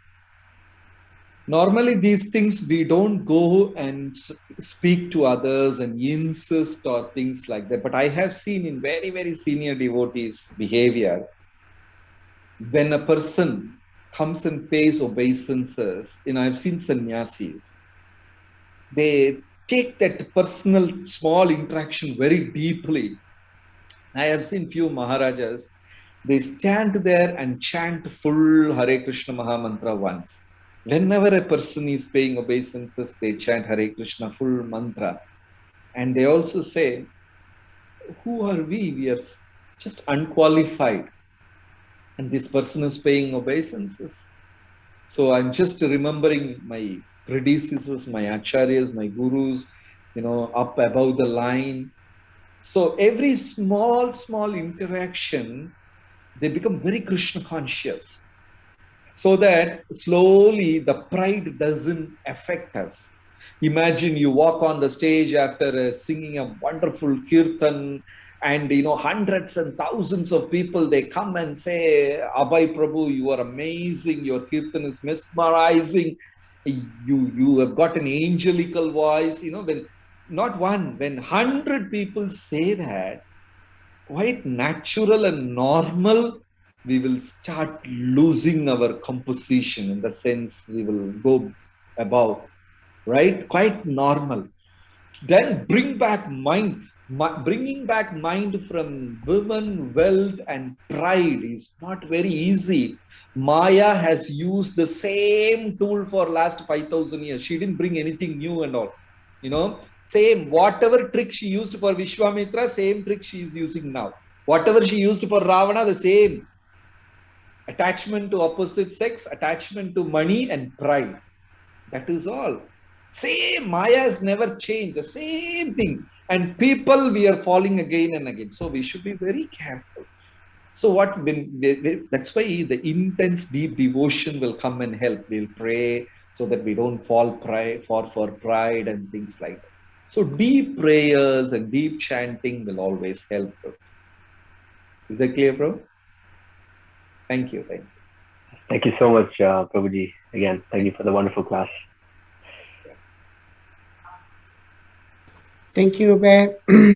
Normally these things we don't go and speak to others and insist or things like that, but I have seen in very, very senior devotees behavior, when a person comes and pays obeisances, I've seen sannyasis, they take that personal small interaction very deeply. I have seen few Maharajas, they stand there and chant full Hare Krishna Mahamantra once. Whenever a person is paying obeisances, they chant Hare Krishna full mantra. And they also say, who are we? We are just unqualified. And this person is paying obeisances. So I'm just remembering my predecessors, my acharyas, my gurus, up above the line. So every small, small interaction, they become very Krishna conscious. So that slowly the pride doesn't affect us. Imagine you walk on the stage after singing a wonderful kirtan, and hundreds and thousands of people, they come and say, Abhay Prabhu, you are amazing, your kirtan is mesmerizing, you have got an angelical voice. When not one, when 100 people say that, quite natural and normal, we will start losing our composition, in the sense we will go above, right? Quite normal. Then bringing back mind from women, wealth and pride is not very easy. Maya has used the same tool for last 5,000 years. She didn't bring anything new and all. Same, whatever trick she used for Vishwamitra, same trick she is using now. Whatever she used for Ravana, the same. Attachment to opposite sex, attachment to money and pride. That is all. Same, Maya has never changed, the same thing. And people, we are falling again and again. So we should be very careful. So that's why the intense, deep devotion will come and help. We'll pray so that we don't fall for pride and things like that. So deep prayers and deep chanting will always help. Is that clear, bro? Thank you. Thank you so much, Prabhuji. Again, thank you for the wonderful class. Thank you, Abe.